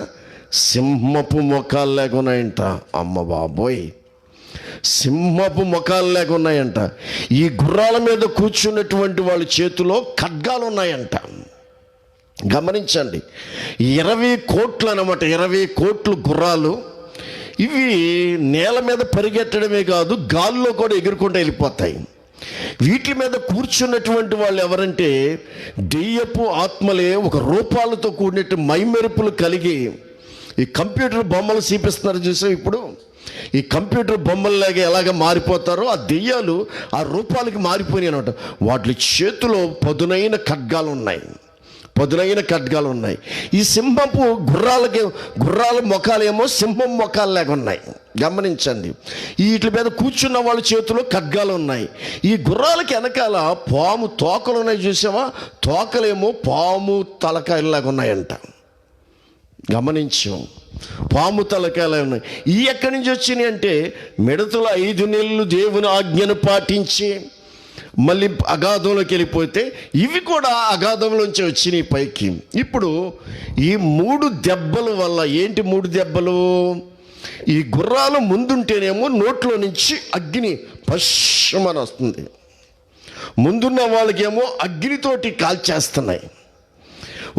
సింహపు ముఖాలు లేకున్నాయంట. అమ్మ బాబోయ్, సింహపు ముఖాలు లేకున్నాయంట. ఈ గుర్రాల మీద కూర్చున్నటువంటి వాళ్ళ చేతిలో ఖడ్గాలు ఉన్నాయంట. గమనించండి, 20 కోట్లు అన్నమాట, 20 కోట్లు గుర్రాలు. ఇవి నేల మీద పరిగెట్టడమే కాదు, గాల్లో కూడా ఎగురుకుంటూ వెళ్ళిపోతాయి. వీటి మీద కూర్చున్నటువంటి వాళ్ళు ఎవరంటే దెయ్యపు ఆత్మలే, ఒక రూపాలతో కూడినట్టు మైమెరుపులు కలిగి. ఈ కంప్యూటర్ బొమ్మలు చూపిస్తున్నారు చూసాం, ఇప్పుడు ఈ కంప్యూటర్ బొమ్మల్లాగా ఎలాగ మారిపోతారో ఆ దెయ్యాలు ఆ రూపాలకి మారిపోయినాయి అన్నమాట. వాటి చేతిలో పదునైన ఖడ్గాలు ఉన్నాయి. ఈ సింహపు గుర్రాల ముఖాలేమో సింహం ముఖాలు లాగా ఉన్నాయి. గమనించండి, వీటి మీద కూర్చున్న వాళ్ళ చేతిలో ఖడ్గాలు ఉన్నాయి. ఈ గుర్రాలకి వెనకాల పాము తోకలు ఉన్నాయి చూసావా, తోకలేమో పాము తలకాయలాగా ఉన్నాయంట. గమనించాం, పాము తలకాయలు ఉన్నాయి. ఈ ఎక్కడి నుంచి వచ్చినాయి అంటే మిడతలు 5 నెలలు దేవుని ఆజ్ఞను పాటించి మళ్ళీ అగాధంలోకి వెళ్ళిపోతే ఇవి కూడా అగాధంలోంచి వచ్చినాయి పైకి. ఇప్పుడు ఈ 3 దెబ్బల వల్ల ఏంటి? 3 దెబ్బలు. ఈ గుర్రాలు ముందుంటేనేమో నోట్లో నుంచి అగ్ని పశ్చిమని వస్తుంది, ముందున్న వాళ్ళకేమో అగ్నితోటి కాల్చేస్తున్నాయి.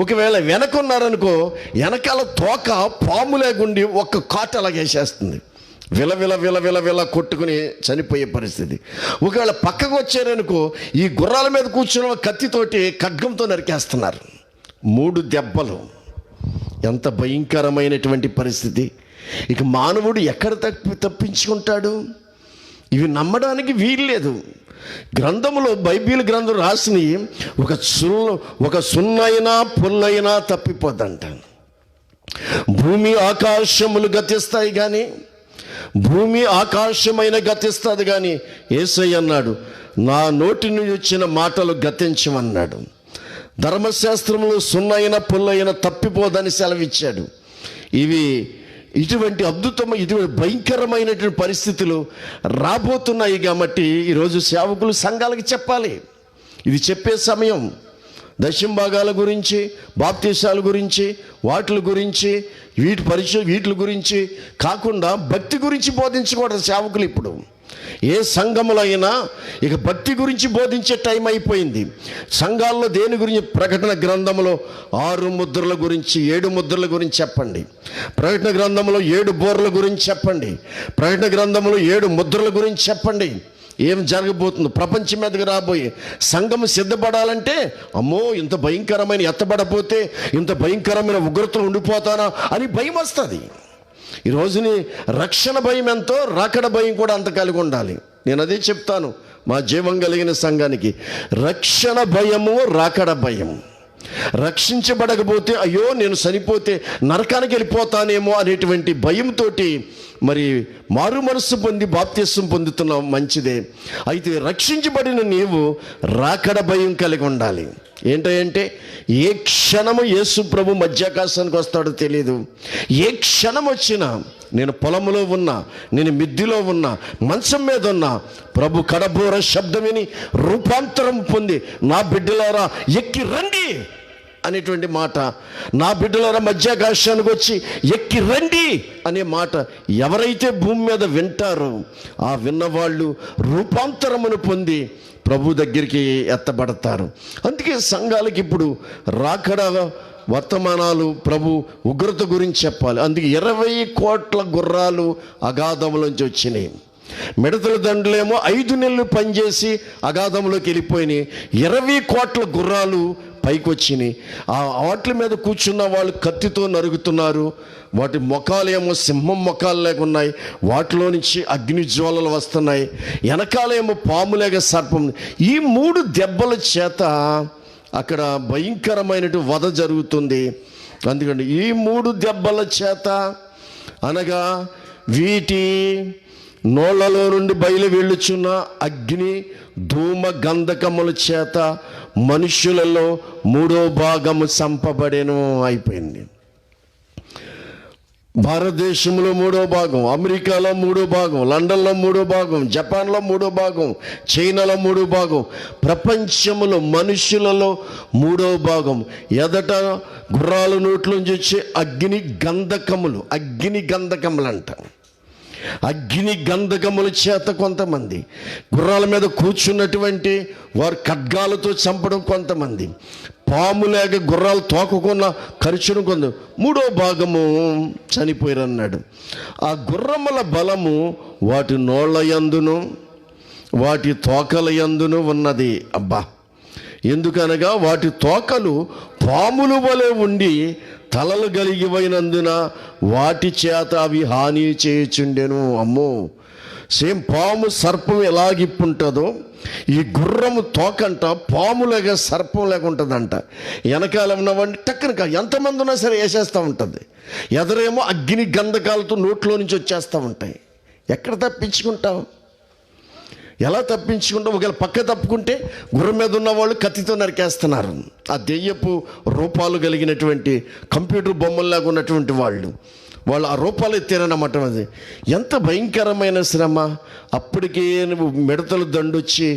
ఒకవేళ వెనకున్నారనుకో, వెనకాల తోక పాము లేకుండి ఒక్క కాట అలాగేసేస్తుంది, విల కొట్టుకుని చనిపోయే పరిస్థితి. ఒకవేళ పక్కకు వచ్చారనుకో, ఈ గుర్రాల మీద కూర్చున్న కత్తితోటి ఖడ్గంతో నరికేస్తున్నారు. 3 దెబ్బలు. ఎంత భయంకరమైనటువంటి పరిస్థితి. ఇక మానవుడు ఎక్కడ తప్పించుకుంటాడు? ఇవి నమ్మడానికి వీల్లేదు. గ్రంథంలో, బైబిల్ గ్రంథం రాసినవి ఒక సున్నైనా పుల్లైనా తప్పిపోద్దంట. భూమి ఆకాశములు గతిస్తాయి కానీ, భూమి ఆకాశమైన గతిస్తుంది కానీ యేసయ్య అన్నాడు, నా నోటి నుంచి వచ్చిన మాటలు గతించమన్నాడు. ధర్మశాస్త్రంలో సున్నైన పుల్లైన తప్పిపోదని సెలవిచ్చాడు. ఇవి ఇటువంటి ఇటువంటి భయంకరమైనటువంటి పరిస్థితులు రాబోతున్నాయి. కాబట్టి ఈరోజు సేవకులు సంఘాలకు చెప్పాలి. ఇది చెప్పే సమయం. దశమ భాగాల గురించి, బాప్తీసాల గురించి, వాటి గురించి, వీటి గురించి కాకుండా భక్తి గురించి బోధించకూడదు సేవకులు. ఇప్పుడు ఏ సంఘములో అయినా ఇక భక్తి గురించి బోధించే టైం అయిపోయింది. సంఘాల్లో దేని గురించి? ప్రకటన గ్రంథంలో 6 ముద్రల గురించి, 7 ముద్రల గురించి చెప్పండి. ప్రకటన గ్రంథంలో 7 బోర్ల గురించి చెప్పండి. ప్రకటన గ్రంథంలో 7 ముద్రల గురించి చెప్పండి. ఏం జరగబోతుందో ప్రపంచం మీదకి రాబోయే సంఘం సిద్ధపడాలంటే, అమ్మో ఇంత భయంకరమైన ఎత్తబడపోతే, ఇంత భయంకరమైన ఉగ్రతలు ఉండిపోతానా అని భయం వస్తుంది. ఈ రోజుని రక్షణ భయం ఎంతో, రాకడ భయం కూడా అంత కలిగి ఉండాలి. నేను అదే చెప్తాను మా జీవం కలిగిన సంఘానికి. రక్షణ భయము, రాకడ భయం. రక్షించబడకపోతే అయ్యో నేను చనిపోతే నరకానికి వెళ్ళిపోతానేమో అనేటువంటి భయంతో మరి మారు మనస్సు పొంది బాప్తిస్మం పొందుతున్నావు, మంచిదే. అయితే రక్షించబడిన నీవు రాకడ భయం కలిగి ఉండాలి. ఏంటంటే ఏ క్షణము యేసు ప్రభు మధ్యాకాశానికి వస్తాడో తెలియదు. ఏ క్షణం వచ్చినా, నేను పొలంలో ఉన్నా, నేను మిద్దిలో ఉన్నా, మంచం మీద ఉన్నా, ప్రభు కడబోర శబ్దం విని రూపాంతరం పొంది నా బిడ్డలారా ఎక్కి రండి అనేటువంటి మాట, నా బిడ్డలారా మధ్యాకాశానికి వచ్చి ఎక్కి రండి అనే మాట ఎవరైతే భూమి మీద వింటారో ఆ విన్నవాళ్ళు రూపాంతరమును పొంది ప్రభు దగ్గరికి ఎత్తబడతారు. అందుకే సంఘాలకి ఇప్పుడు రాకడ వర్తమానాలు, ప్రభు ఉగ్రత గురించి చెప్పాలి. అందుకే 20 కోట్ల గుర్రాలు అగాధంలోంచి వచ్చినాయి. మిడతల దండలేమో 5 నెలలు పనిచేసి అగాధంలోకి వెళ్ళిపోయినాయి. 20 కోట్ల గుర్రాలు పైకి వచ్చినాయి. ఆ వాటి మీద కూర్చున్న వాళ్ళు కత్తితో నరుగుతున్నారు. వాటి మొఖాలేమో సింహం మొఖాలు లేకున్నాయి. వాటిలో నుంచి అగ్ని జ్వాలలు వస్తున్నాయి. వెనకాలేమో పాములేక సర్పం. ఈ 3 దెబ్బల చేత అక్కడ భయంకరమైనటువంటి వధ జరుగుతుంది. అందుకని ఈ 3 దెబ్బల చేత అనగా వీటి నోళ్లలో నుండి బయలు వెళ్ళుచున్న అగ్ని ధూమ గంధకముల చేత మనుష్యులలో 3వ భాగము చంపబడేను అయిపోయింది. భారతదేశంలో 3వ భాగం, అమెరికాలో 3వ భాగం, లండన్లో 3వ భాగం, జపాన్లో 3వ భాగం, చైనాలో 3వ భాగం, ప్రపంచంలో మనుషులలో 3వ భాగం. ఎదట గుర్రాల నోట్లోంచి వచ్చే అగ్ని గంధకములు అంట. అగ్ని గంధకముల చేత కొంతమంది, గుర్రాల మీద కూర్చున్నటువంటి వారు ఖడ్గాలతో చంపడం కొంతమంది, పాము లేక గుర్రాలు తోకకున్న ఖర్చును కొంత 3వ భాగము చనిపోయారు అన్నాడు. ఆ గుర్రముల బలము వాటి నోళ్ళ యందును వాటి తోకల యందును ఉన్నది. అబ్బా, ఎందుకనగా వాటి తోకలు పాముల వలె ఉండి తలలు కలిగిపోయినందున వాటి చేత అవి హాని చేయుచుండెను. అమ్మో, సేమ్ పాము సర్పం ఎలాగిప్పుంటుందో ఈ గుర్రము తోకంట పాములాగా సర్పం లేక ఉంటుందంట. వెనకాల ఉన్నవాడిని టక్కన ఎంతమంది ఉన్నా సరే వేసేస్తూ ఉంటుంది. ఎదరేమో అగ్ని గంధకాలతో నోట్లో నుంచి వచ్చేస్తూ ఉంటాయి. ఎక్కడ తప్పించుకుంటావు? ఎలా తప్పించుకుంటావు? ఒకవేళ పక్క తప్పుకుంటే గుర్రం మీద ఉన్న వాళ్ళు కత్తితో నరికేస్తున్నారు. ఆ దెయ్యపు రూపాలు కలిగినటువంటి కంప్యూటర్ బొమ్మల్లాగా ఉన్నటువంటి వాళ్ళు ఆ రూపాలు ఎత్తారన్నమాట. అది ఎంత భయంకరమైన శ్రమ. అప్పటికే మిడతలు దండొచ్చి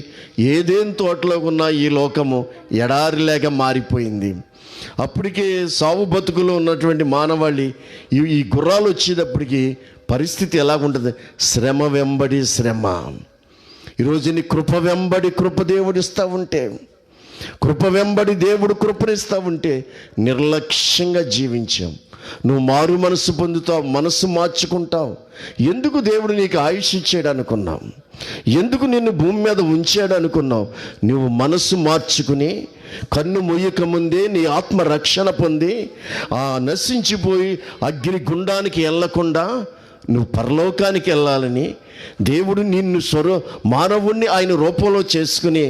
ఏదేం తోటలో ఉన్న ఈ లోకము ఎడారిలాగా మారిపోయింది. అప్పటికే సావు బతుకులో ఉన్నటువంటి మానవాళి ఈ గుర్రాలు వచ్చేటప్పటికి పరిస్థితి ఎలాగుంటుంది? శ్రమ వెంబడి శ్రమ. ఈరోజు నీ కృప వెంబడి కృప దేవుడు ఇస్తూ ఉంటే, కృప వెంబడి దేవుడు కృపనిస్తూ ఉంటే నిర్లక్ష్యంగా జీవించాం. నువ్వు మారు మనసు పొందుతావు, మనసు మార్చుకుంటావు. ఎందుకు దేవుడు నీకు ఆయుష్ ఇచ్చాడు అనుకున్నావు? ఎందుకు నిన్ను భూమి మీద ఉంచాడు అనుకున్నావు? నువ్వు మనసు మార్చుకుని కన్ను మొయ్యక ముందే నీ ఆత్మ రక్షణ పొంది ఆ నశించిపోయి అగ్ని గుండానికి వెళ్ళకుండా నువ్వు పరలోకానికి వెళ్ళాలని దేవుడు నిన్ను మానవుణ్ణి ఆయన రూపంలో చేసుకుని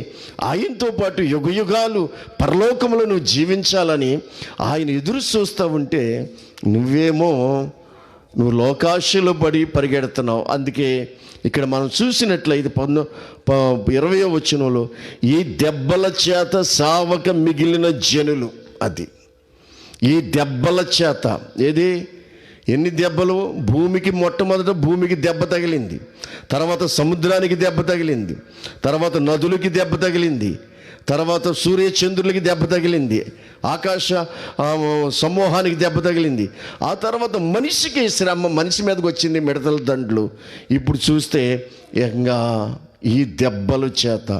ఆయనతో పాటు యుగయుగాలు పరలోకంలో నువ్వు జీవించాలని ఆయన ఎదురు చూస్తూ ఉంటే నువ్వు లోకాశలో పడి పరిగెడుతున్నావు. అందుకే ఇక్కడ మనం చూసినట్లయితే 20వ వచనంలో ఈ దెబ్బల చేత సావక మిగిలిన జనులు, అది ఈ దెబ్బల చేత, ఏది ఎన్ని దెబ్బలు? భూమికి మొట్టమొదట భూమికి దెబ్బ తగిలింది, తర్వాత సముద్రానికి దెబ్బ తగిలింది, తర్వాత నదులకి దెబ్బ తగిలింది, తర్వాత సూర్యచంద్రులకి దెబ్బ తగిలింది, ఆకాశ సమూహానికి దెబ్బ తగిలింది. ఆ తర్వాత మనిషికి శ్రమ, మనిషి మీదకి వచ్చింది మిడతల దండ్లు. ఇప్పుడు చూస్తే ఏకంగా ఈ దెబ్బల చేత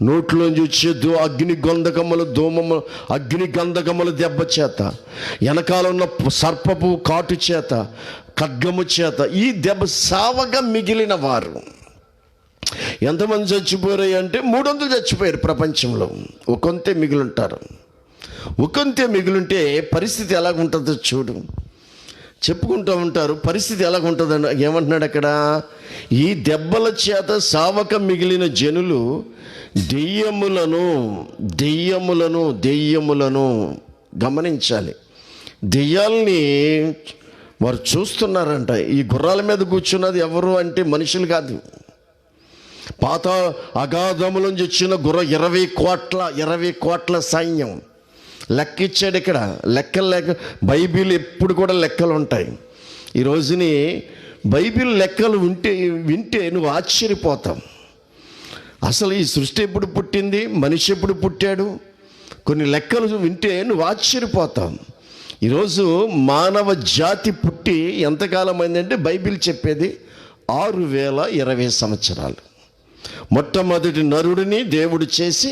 నోట్లోంచి వచ్చే అగ్ని గంధకములు అగ్ని గంధకముల దెబ్బ చేత, వెనకాల ఉన్న సర్పపు కాటు చేత, ఖడ్గము చేత ఈ దెబ్బ సావగా మిగిలిన వారు ఎంతమంది చచ్చిపోయారు అంటే 300 చచ్చిపోయారు ప్రపంచంలో. ఒకంతే మిగిలింటారు. ఒకంతే మిగిలింటే పరిస్థితి ఎలాగుంటుందో చూడు. చెప్పుకుంటూ ఉంటారు పరిస్థితి ఎలాగుంటుందని. ఏమంటున్నాడు అక్కడ? ఈ దెబ్బల చేత సావక మిగిలిన జనులు దెయ్యములను గమనించాలి. దెయ్యాల్ని వారు చూస్తున్నారంట. ఈ గుర్రాల మీద కూర్చున్నది ఎవరు అంటే మనుషులు కాదు, పాత అగాధములోంచి వచ్చిన 20 కోట్ల సైన్యం. లెక్క ఇచ్చాడు ఇక్కడ. లెక్క బైబిల్ ఎప్పుడు కూడా లెక్కలు ఉంటాయి. ఈ రోజుని బైబిల్ లెక్కలు వింటే నువ్వు ఆశ్చర్యపోతావు. అసలు ఈ సృష్టి ఎప్పుడు పుట్టింది, మనిషి ఎప్పుడు పుట్టాడు, కొన్ని లెక్కలు వింటే నువ్వు ఆశ్చర్యపోతావు. ఈరోజు మానవ జాతి పుట్టి ఎంతకాలం అయిందంటే బైబిల్ చెప్పేది 6020 సంవత్సరాలు. మొట్టమొదటి నరుడిని దేవుడు చేసి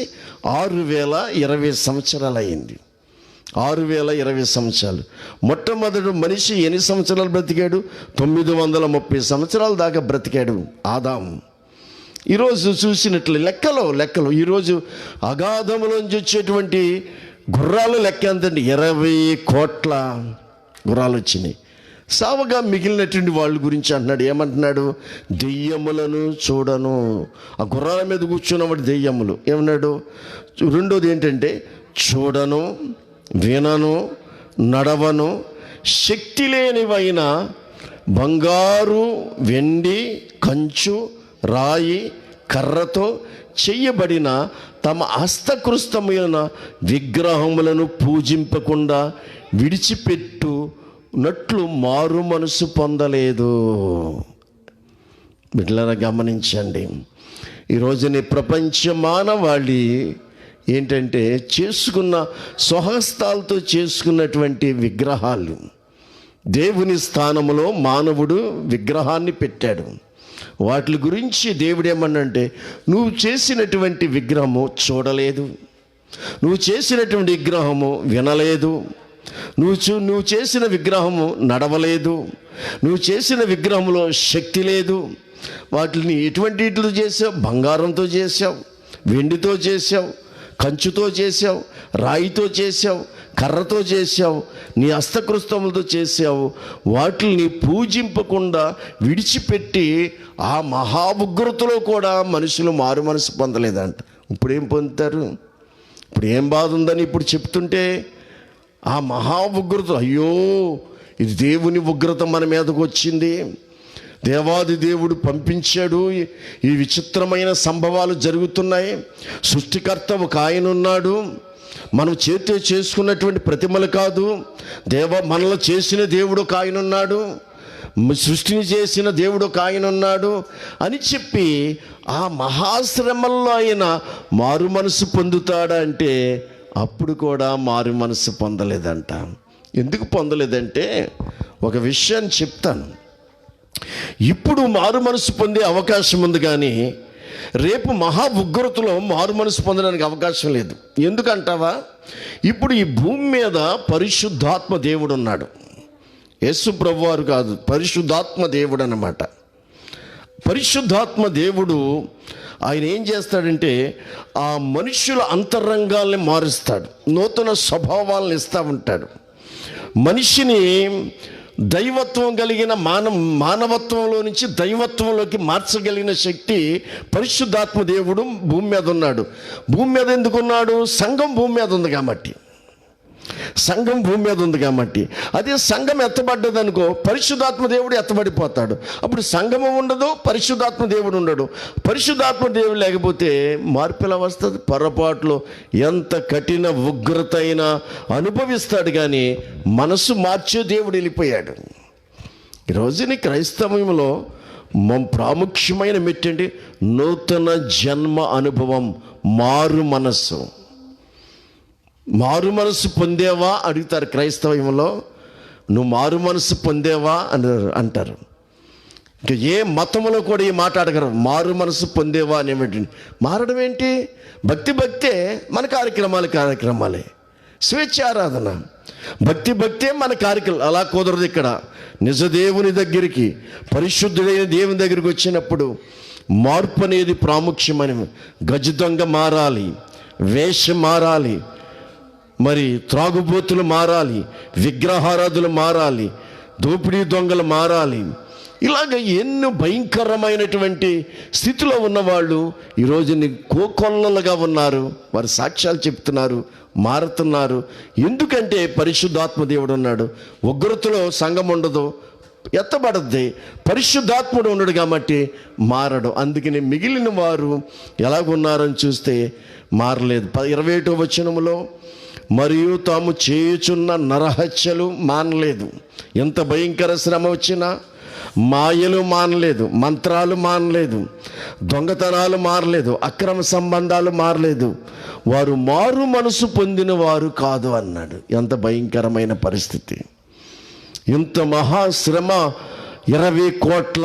6020 సంవత్సరాలు అయింది. 6020 సంవత్సరాలు. మొట్టమొదటి మనిషి ఎన్ని సంవత్సరాలు బ్రతికాడు? 930 సంవత్సరాల దాకా బ్రతికాడు ఆదాము. ఈరోజు చూసినట్లు లెక్కలు ఈరోజు అగాధములోంచి వచ్చేటువంటి గుర్రాలు లెక్క ఎంతండి? 20 కోట్ల గుర్రాలు వచ్చినాయి. సావగా మిగిలినటువంటి వాళ్ళ గురించి అంటున్నాడు. ఏమంటున్నాడు? దెయ్యములను చూడను. ఆ గుర్రాల మీద కూర్చున్నవాడు దెయ్యములు. ఏమన్నాడు? రెండోది ఏంటంటే చూడను, వినను, నడవను, శక్తి లేనివైన బంగారు, వెండి, కంచు, రాయి, కర్రతో చెయ్యబడిన తమ హస్తకృస్తమైన విగ్రహములను పూజింపకుండా విడిచిపెట్టునట్లు మారు మనసు పొందలేదు. బిడ్డలారా గమనించండి. ఈరోజుని ప్రపంచ మానవాళి ఏంటంటే చేసుకున్న స్వహస్తాలతో చేసుకున్నటువంటి విగ్రహాలు. దేవుని స్థానంలో మానవుడు విగ్రహాన్ని పెట్టాడు. వాటి గురించి దేవుడు ఏమన్నంటే, నువ్వు చేసినటువంటి విగ్రహము చూడలేదు, నువ్వు చేసినటువంటి విగ్రహము వినలేదు, నువ్వు చేసిన విగ్రహము నడవలేదు, నువ్వు చేసిన విగ్రహంలో శక్తి లేదు. వాటిని ఎటువంటి ఇట్లు చేసావు? బంగారంతో చేసావు, వెండితో చేసావు, కంచుతో చేసావు, రాయితో చేసావు, కర్రతో చేసావు, నీ హస్తకృస్తములతో చేసావు. వాటిని పూజింపకుండా విడిచిపెట్టి ఆ మహా ఉగ్రతలో కూడా మనుషులు మారు మనసు పొందలేదంట. ఇప్పుడేం పొందుతారు? ఇప్పుడు ఏం బాధ ఉందని ఇప్పుడు చెప్తుంటే ఆ మహా ఉగ్రత, అయ్యో ఇది దేవుని ఉగ్రత మన మీదకు వచ్చింది, దేవాది దేవుడు పంపించాడు, ఈ విచిత్రమైన సంభవాలు జరుగుతున్నాయి, సృష్టికర్త ఒక ఆయన ఉన్నాడు, మనం చేతితో చేసుకున్నటువంటి ప్రతిమలు కాదు, మనలో చేసిన దేవుడు ఒక ఆయన ఉన్నాడు, సృష్టిని చేసిన దేవుడు ఒక ఆయన ఉన్నాడు అని చెప్పి ఆ మహాశ్రమల్లో ఆయన మారు మనసు పొందుతాడా అంటే అప్పుడు కూడా మారు మనసు పొందలేదంట. ఎందుకు పొందలేదంటే ఒక విషయాన్ని చెప్తాను. ఇప్పుడు మారు మనసు పొందే అవకాశం ఉంది, కానీ రేపు మహా ఉగ్రతలో మారు మనసు పొందడానికి అవకాశం లేదు. ఎందుకంటావా? ఇప్పుడు ఈ భూమి మీద పరిశుద్ధాత్మ దేవుడు ఉన్నాడు. యేసు ప్రభువారు కాదు, పరిశుద్ధాత్మ దేవుడు అన్నమాట. పరిశుద్ధాత్మ దేవుడు ఆయన ఏం చేస్తాడంటే ఆ మనుషుల అంతరంగాల్ని మారుస్తాడు, నూతన స్వభావాలను ఇస్తూ ఉంటాడు. మనిషిని దైవత్వం కలిగిన మానవత్వంలో నుంచి దైవత్వంలోకి మార్చగలిగిన శక్తి పరిశుద్ధాత్మ దేవుడు భూమి మీద ఉన్నాడు. భూమి మీద ఎందుకున్నాడు? సంఘం భూమి మీద ఉంది కాబట్టి. సంఘం భూమి మీద ఉంది కాబట్టి. అదే సంఘం ఎత్తబడ్డదనుకో పరిశుద్ధాత్మ దేవుడు ఎత్తబడిపోతాడు. అప్పుడు సంఘము ఉండదు, పరిశుద్ధాత్మ దేవుడు ఉండడు. పరిశుద్ధాత్మ దేవుడు లేకపోతే మార్పు ఎలా వస్తుంది? పొరపాట్లు ఎంత కఠిన ఉగ్రత అయినా అనుభవిస్తాడు, కానీ మనసు మార్చే దేవుడు వెళ్ళిపోయాడు. ఈరోజుని క్రైస్తవంలో ప్రాముఖ్యమైన మెట్టండి నూతన జన్మ అనుభవం, మారు మనస్సు. మారు మనస్సు పొందేవా అడుగుతారు క్రైస్తవంలో. నువ్వు మారు మనస్సు పొందేవా అని అంటారు. ఇంకా ఏ మతంలో కూడా ఈ మాట అడగరు. మారు మనసు పొందేవా అని ఏమిటండి? మారడం ఏంటి? భక్తే మన కార్యక్రమాలే. స్వేచ్ఛారాధన భక్తే మన కార్యక్రమం. అలా కుదరదు. ఇక్కడ నిజ దేవుని దగ్గరికి, పరిశుద్ధుడైన దేవుని దగ్గరికి వచ్చినప్పుడు మార్పు అనేది ప్రాముఖ్యమైన. గజ దొంగ మారాలి, వేషం మారాలి, మరి త్రాగుబోతులు మారాలి, విగ్రహారాధులు మారాలి, దోపిడీ దొంగలు మారాలి. ఇలాగ ఎన్నో భయంకరమైనటువంటి స్థితిలో ఉన్నవాళ్ళు ఈరోజు కోకొల్లలుగా ఉన్నారు. వారు సాక్ష్యాలు చెప్తున్నారు, మారుతున్నారు. ఎందుకంటే పరిశుద్ధాత్మ దేవుడు ఉన్నాడు. ఉగ్రతలో సంఘం ఉండదు, ఎత్తబడద్ది. పరిశుద్ధాత్ముడు ఉన్నాడు కాబట్టి మారడు. అందుకని మిగిలిన వారు ఎలాగున్నారని చూస్తే మారలేదు. 21వ వచనములో మరియు తాము చేయుచున్న నరహత్యలు మానలేదు. ఎంత భయంకర శ్రమ వచ్చినా మాయలు మానలేదు, మంత్రాలు మానలేదు, దొంగతనాలు మారలేదు, అక్రమ సంబంధాలు మారలేదు. వారు మారు మనసు పొందిన వారు కాదు అన్నాడు. ఎంత భయంకరమైన పరిస్థితి! ఇంత మహాశ్రమ, 20 కోట్ల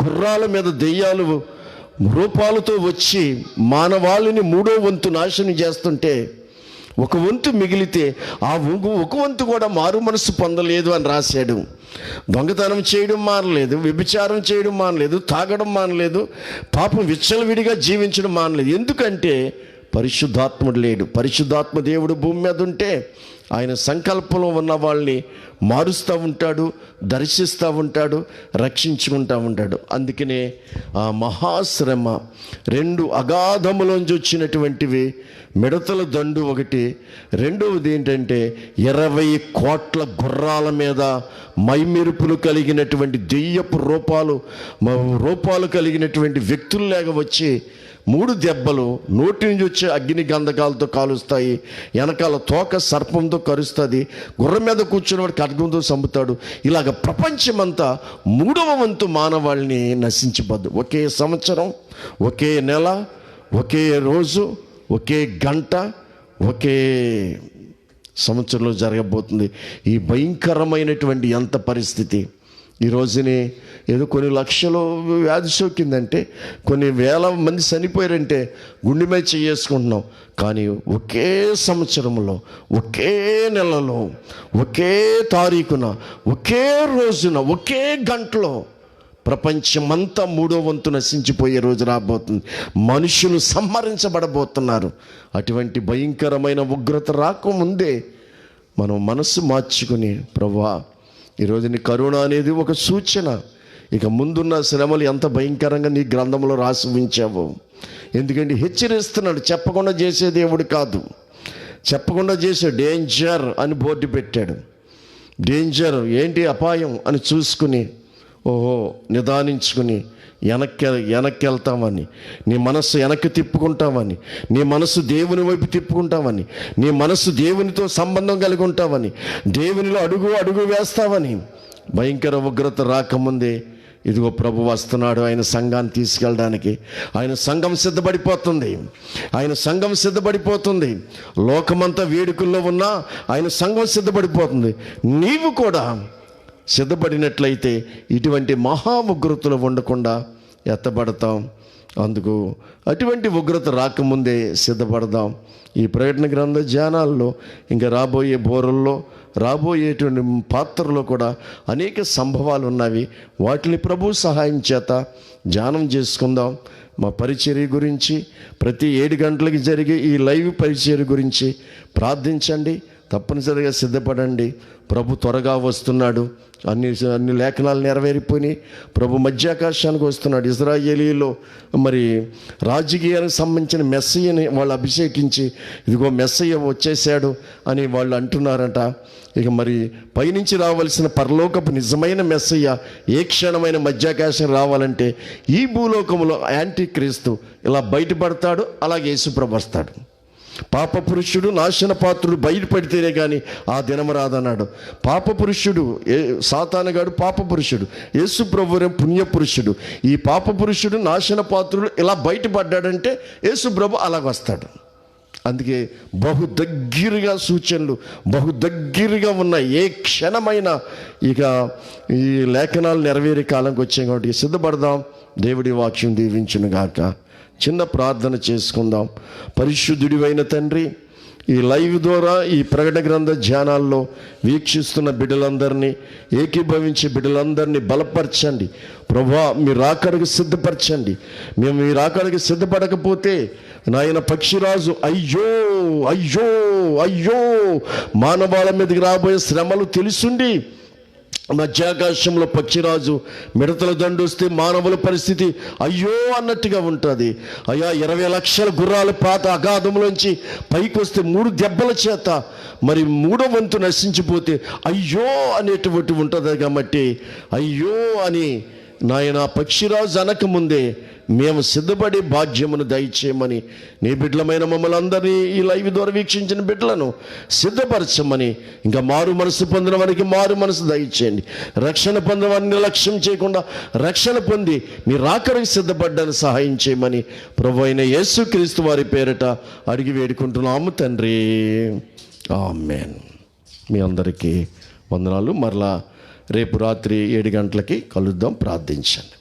గుర్రాల మీద దెయ్యాలు రూపాలతో వచ్చి మానవాళిని 3వ వంతు నాశనం చేస్తుంటే, 1 వంతు మిగిలితే ఆ 1 వంతు కూడా మారు మనసు పొందలేదు అని రాశాడు. దొంగతనం చేయడం మానలేదు, వ్యభిచారం చేయడం మానలేదు, తాగడం మానలేదు, పాపం విచ్చలవిడిగా జీవించడం మానలేదు. ఎందుకంటే పరిశుద్ధాత్ముడు లేడు. పరిశుద్ధాత్మ దేవుడు భూమి మీద ఉంటే ఆయన సంకల్పంలో ఉన్న వాళ్ళని మారుస్తూ ఉంటాడు, దర్శిస్తూ ఉంటాడు, రక్షించుకుంటూ ఉంటాడు. అందుకనే ఆ మహాశ్రమ 2 అగాధములోంచి వచ్చినటువంటివి మిడతల దండు ఒకటి, రెండవది ఏంటంటే 20 కోట్ల గుర్రాల మీద మైమెరుపులు కలిగినటువంటి దెయ్యపు రూపాలు కలిగినటువంటి వ్యక్తుల్లాగా వచ్చి 3 దెబ్బలు నోటి నుంచి వచ్చే అగ్ని గంధకాలతో కాలుస్తాయి, వెనకాల తోక సర్పంతో కరుస్తుంది, గుర్రం మీద కూర్చున్నవాడు ఖడ్గంతో చంపుతాడు. ఇలాగ ప్రపంచమంతా 3వ వంతు మానవాళిని నశించిపోద్దు. ఒకే సంవత్సరం, ఒకే నెల, ఒకే రోజు, ఒకే గంట, ఒకే సంవత్సరంలో జరగబోతుంది ఈ భయంకరమైనటువంటి ఎంత పరిస్థితి! ఈ రోజుని ఏదో కొన్ని లక్షలు వ్యాధి సోకిందంటే, కొన్ని వేల మంది చనిపోయారంటే గుండె మీద చేసుకుంటున్నాం. కానీ ఒకే సంవత్సరంలో, ఒకే నెలలో, ఒకే తారీఖున, ఒకే రోజున, ఒకే గంటలో ప్రపంచమంతా 3వ వంతు నశించిపోయే రోజు రాబోతుంది. మనుషులు సంహరించబడబోతున్నారు. అటువంటి భయంకరమైన ఉగ్రత రాకముందే మనం మనసు మార్చుకుని, ప్రభువా ఈరోజు నీ కరుణ అనేది ఒక సూచన. ఇక ముందున్న శ్రమలు ఎంత భయంకరంగా నీ గ్రంథంలో రాసి ఉంచావు. ఎందుకంటే హెచ్చరిస్తున్నాడు. చెప్పకుండా చేసే దేవుడు కాదు. చెప్పకుండా చేసే డేంజర్ అని బోర్డు పెట్టాడు. డేంజర్ ఏంటి, అపాయం అని చూసుకుని, ఓహో నిదానించుకుని వెనక్కి వెళ్తామని, నీ మనస్సు వెనక్కి తిప్పుకుంటామని, నీ మనస్సు దేవుని వైపు తిప్పుకుంటామని, నీ మనస్సు దేవునితో సంబంధం కలిగి ఉంటామని, దేవునిలో అడుగు వేస్తామని. భయంకర ఉగ్రత రాకముందే ఇదిగో ప్రభు వస్తున్నాడు ఆయన సంఘాన్ని తీసుకెళ్ళడానికి. ఆయన సంఘం సిద్ధపడిపోతుంది. లోకమంతా వేడుకల్లో ఉన్నా ఆయన సంఘం సిద్ధపడిపోతుంది. నీవు కూడా సిద్ధపడినట్లయితే ఇటువంటి మహా ఉగ్రతలు ఉండకుండా ఎత్తబడతాం. అందుకు అటువంటి ఉగ్రత రాకముందే సిద్ధపడదాం. ఈ ప్రకటన గ్రంథ ధ్యానాల్లో ఇంకా రాబోయే బోరల్లో, రాబోయేటువంటి పాత్రలో కూడా అనేక సంభవాలు ఉన్నవి. వాటిని ప్రభు సహాయం చేత ధ్యానం చేసుకుందాం. మా పరిచర్య గురించి, ప్రతి 7 గంటలకి జరిగే ఈ లైవ్ పరిచర్య గురించి ప్రార్థించండి. తప్పనిసరిగా సిద్ధపడండి. ప్రభు త్వరగా వస్తున్నాడు. అన్ని లేఖనాలు నెరవేరిపోయినాయి. ప్రభు మధ్యాకాశానికి వస్తున్నాడు. ఇశ్రాయేలీలో మరి రాజకీయానికి సంబంధించిన మెస్సయ్యని వాళ్ళు అభిషేకించి, ఇదిగో మెస్సయ్య వచ్చేసాడు అని వాళ్ళు అంటున్నారట. ఇక మరి పైనుంచి రావాల్సిన పరలోకపు నిజమైన మెస్సయ్య ఏ క్షణమైన మధ్యాకాశం రావాలంటే ఈ భూలోకంలో యాంటీ క్రీస్తు ఇలా బయటపడతాడు. అలాగే యేసుప్రభు వస్తాడు. పాప పురుషుడు నాశన పాత్రుడు బయటపడితేనే కానీ ఆ దినం రాదన్నాడు. పాప పురుషుడు సాతానుగాడు పాప పురుషుడు, యేసు ప్రభువే పుణ్య పురుషుడు. ఈ పాప పురుషుడు నాశన పాత్రుడు ఇలా బయటపడ్డాడంటే యేసు ప్రభు అలాగొస్తాడు. అందుకే బహు దగ్గరగా సూచనలు బహు దగ్గరగా ఉన్నాయి. ఏ క్షణమైనా ఇక ఈ లేఖనాలు నెరవేరే కాలంకి వచ్చాం కాబట్టి సిద్ధపడదాం. దేవుడి వాక్యం దీవించును గాక. చిన్న ప్రార్థన చేసుకుందాం. పరిశుద్ధుడివైన తండ్రి, ఈ లైవ్ ద్వారా ఈ ప్రకటన గ్రంథ ధ్యానాల్లో వీక్షిస్తున్న బిడ్డలందరినీ, ఏకీభవించే బిడ్డలందరినీ బలపరచండి ప్రభువా. మీ రాకడకు సిద్ధపరచండి. మేము మీ రాకడకు సిద్ధపడకపోతే నాయన పక్షిరాజు అయ్యో అయ్యో అయ్యో, మానవాళ మీదకి రాబోయే శ్రమలు తెలుసుండి మధ్యాకాశంలో పక్షిరాజు మిడతల దండు వస్తే మానవుల పరిస్థితి అయ్యో అన్నట్టుగా ఉంటుంది. అయ్యా 20 లక్షల గుర్రాలు పాత అగాధంలోంచి పైకి వస్తే 3 దెబ్బల చేత మరి 3వ వంతు నశించిపోతే అయ్యో అనేటువంటి ఉంటుంది. కాబట్టి అయ్యో అని నాయన పక్షిరాజు అనకముందే మేము సిద్ధపడే భాగ్యమును దయచేయమని, నీ బిడ్డలమైన మమ్మల్ని అందరినీ ఈ లైవ్ ద్వారా వీక్షించిన బిడ్డలను సిద్ధపరచమని, ఇంకా మారు మనసు పొందిన వారికి మారు మనసు దయచేయండి. రక్షణ పొందిన వారిని నిర్లక్ష్యం చేయకుండా రక్షణ పొంది మీ రాకడకు సిద్ధపడ్డానికి సహాయం చేయమని ప్రభు అయిన యేసుక్రీస్తు వారి పేరిట అడిగి వేడుకుంటున్నాము తండ్రి. ఆమేన్. మీ అందరికీ వందనాలు. మరలా రేపు రాత్రి 7 గంటలకి కలుద్దాం. ప్రార్థించండి.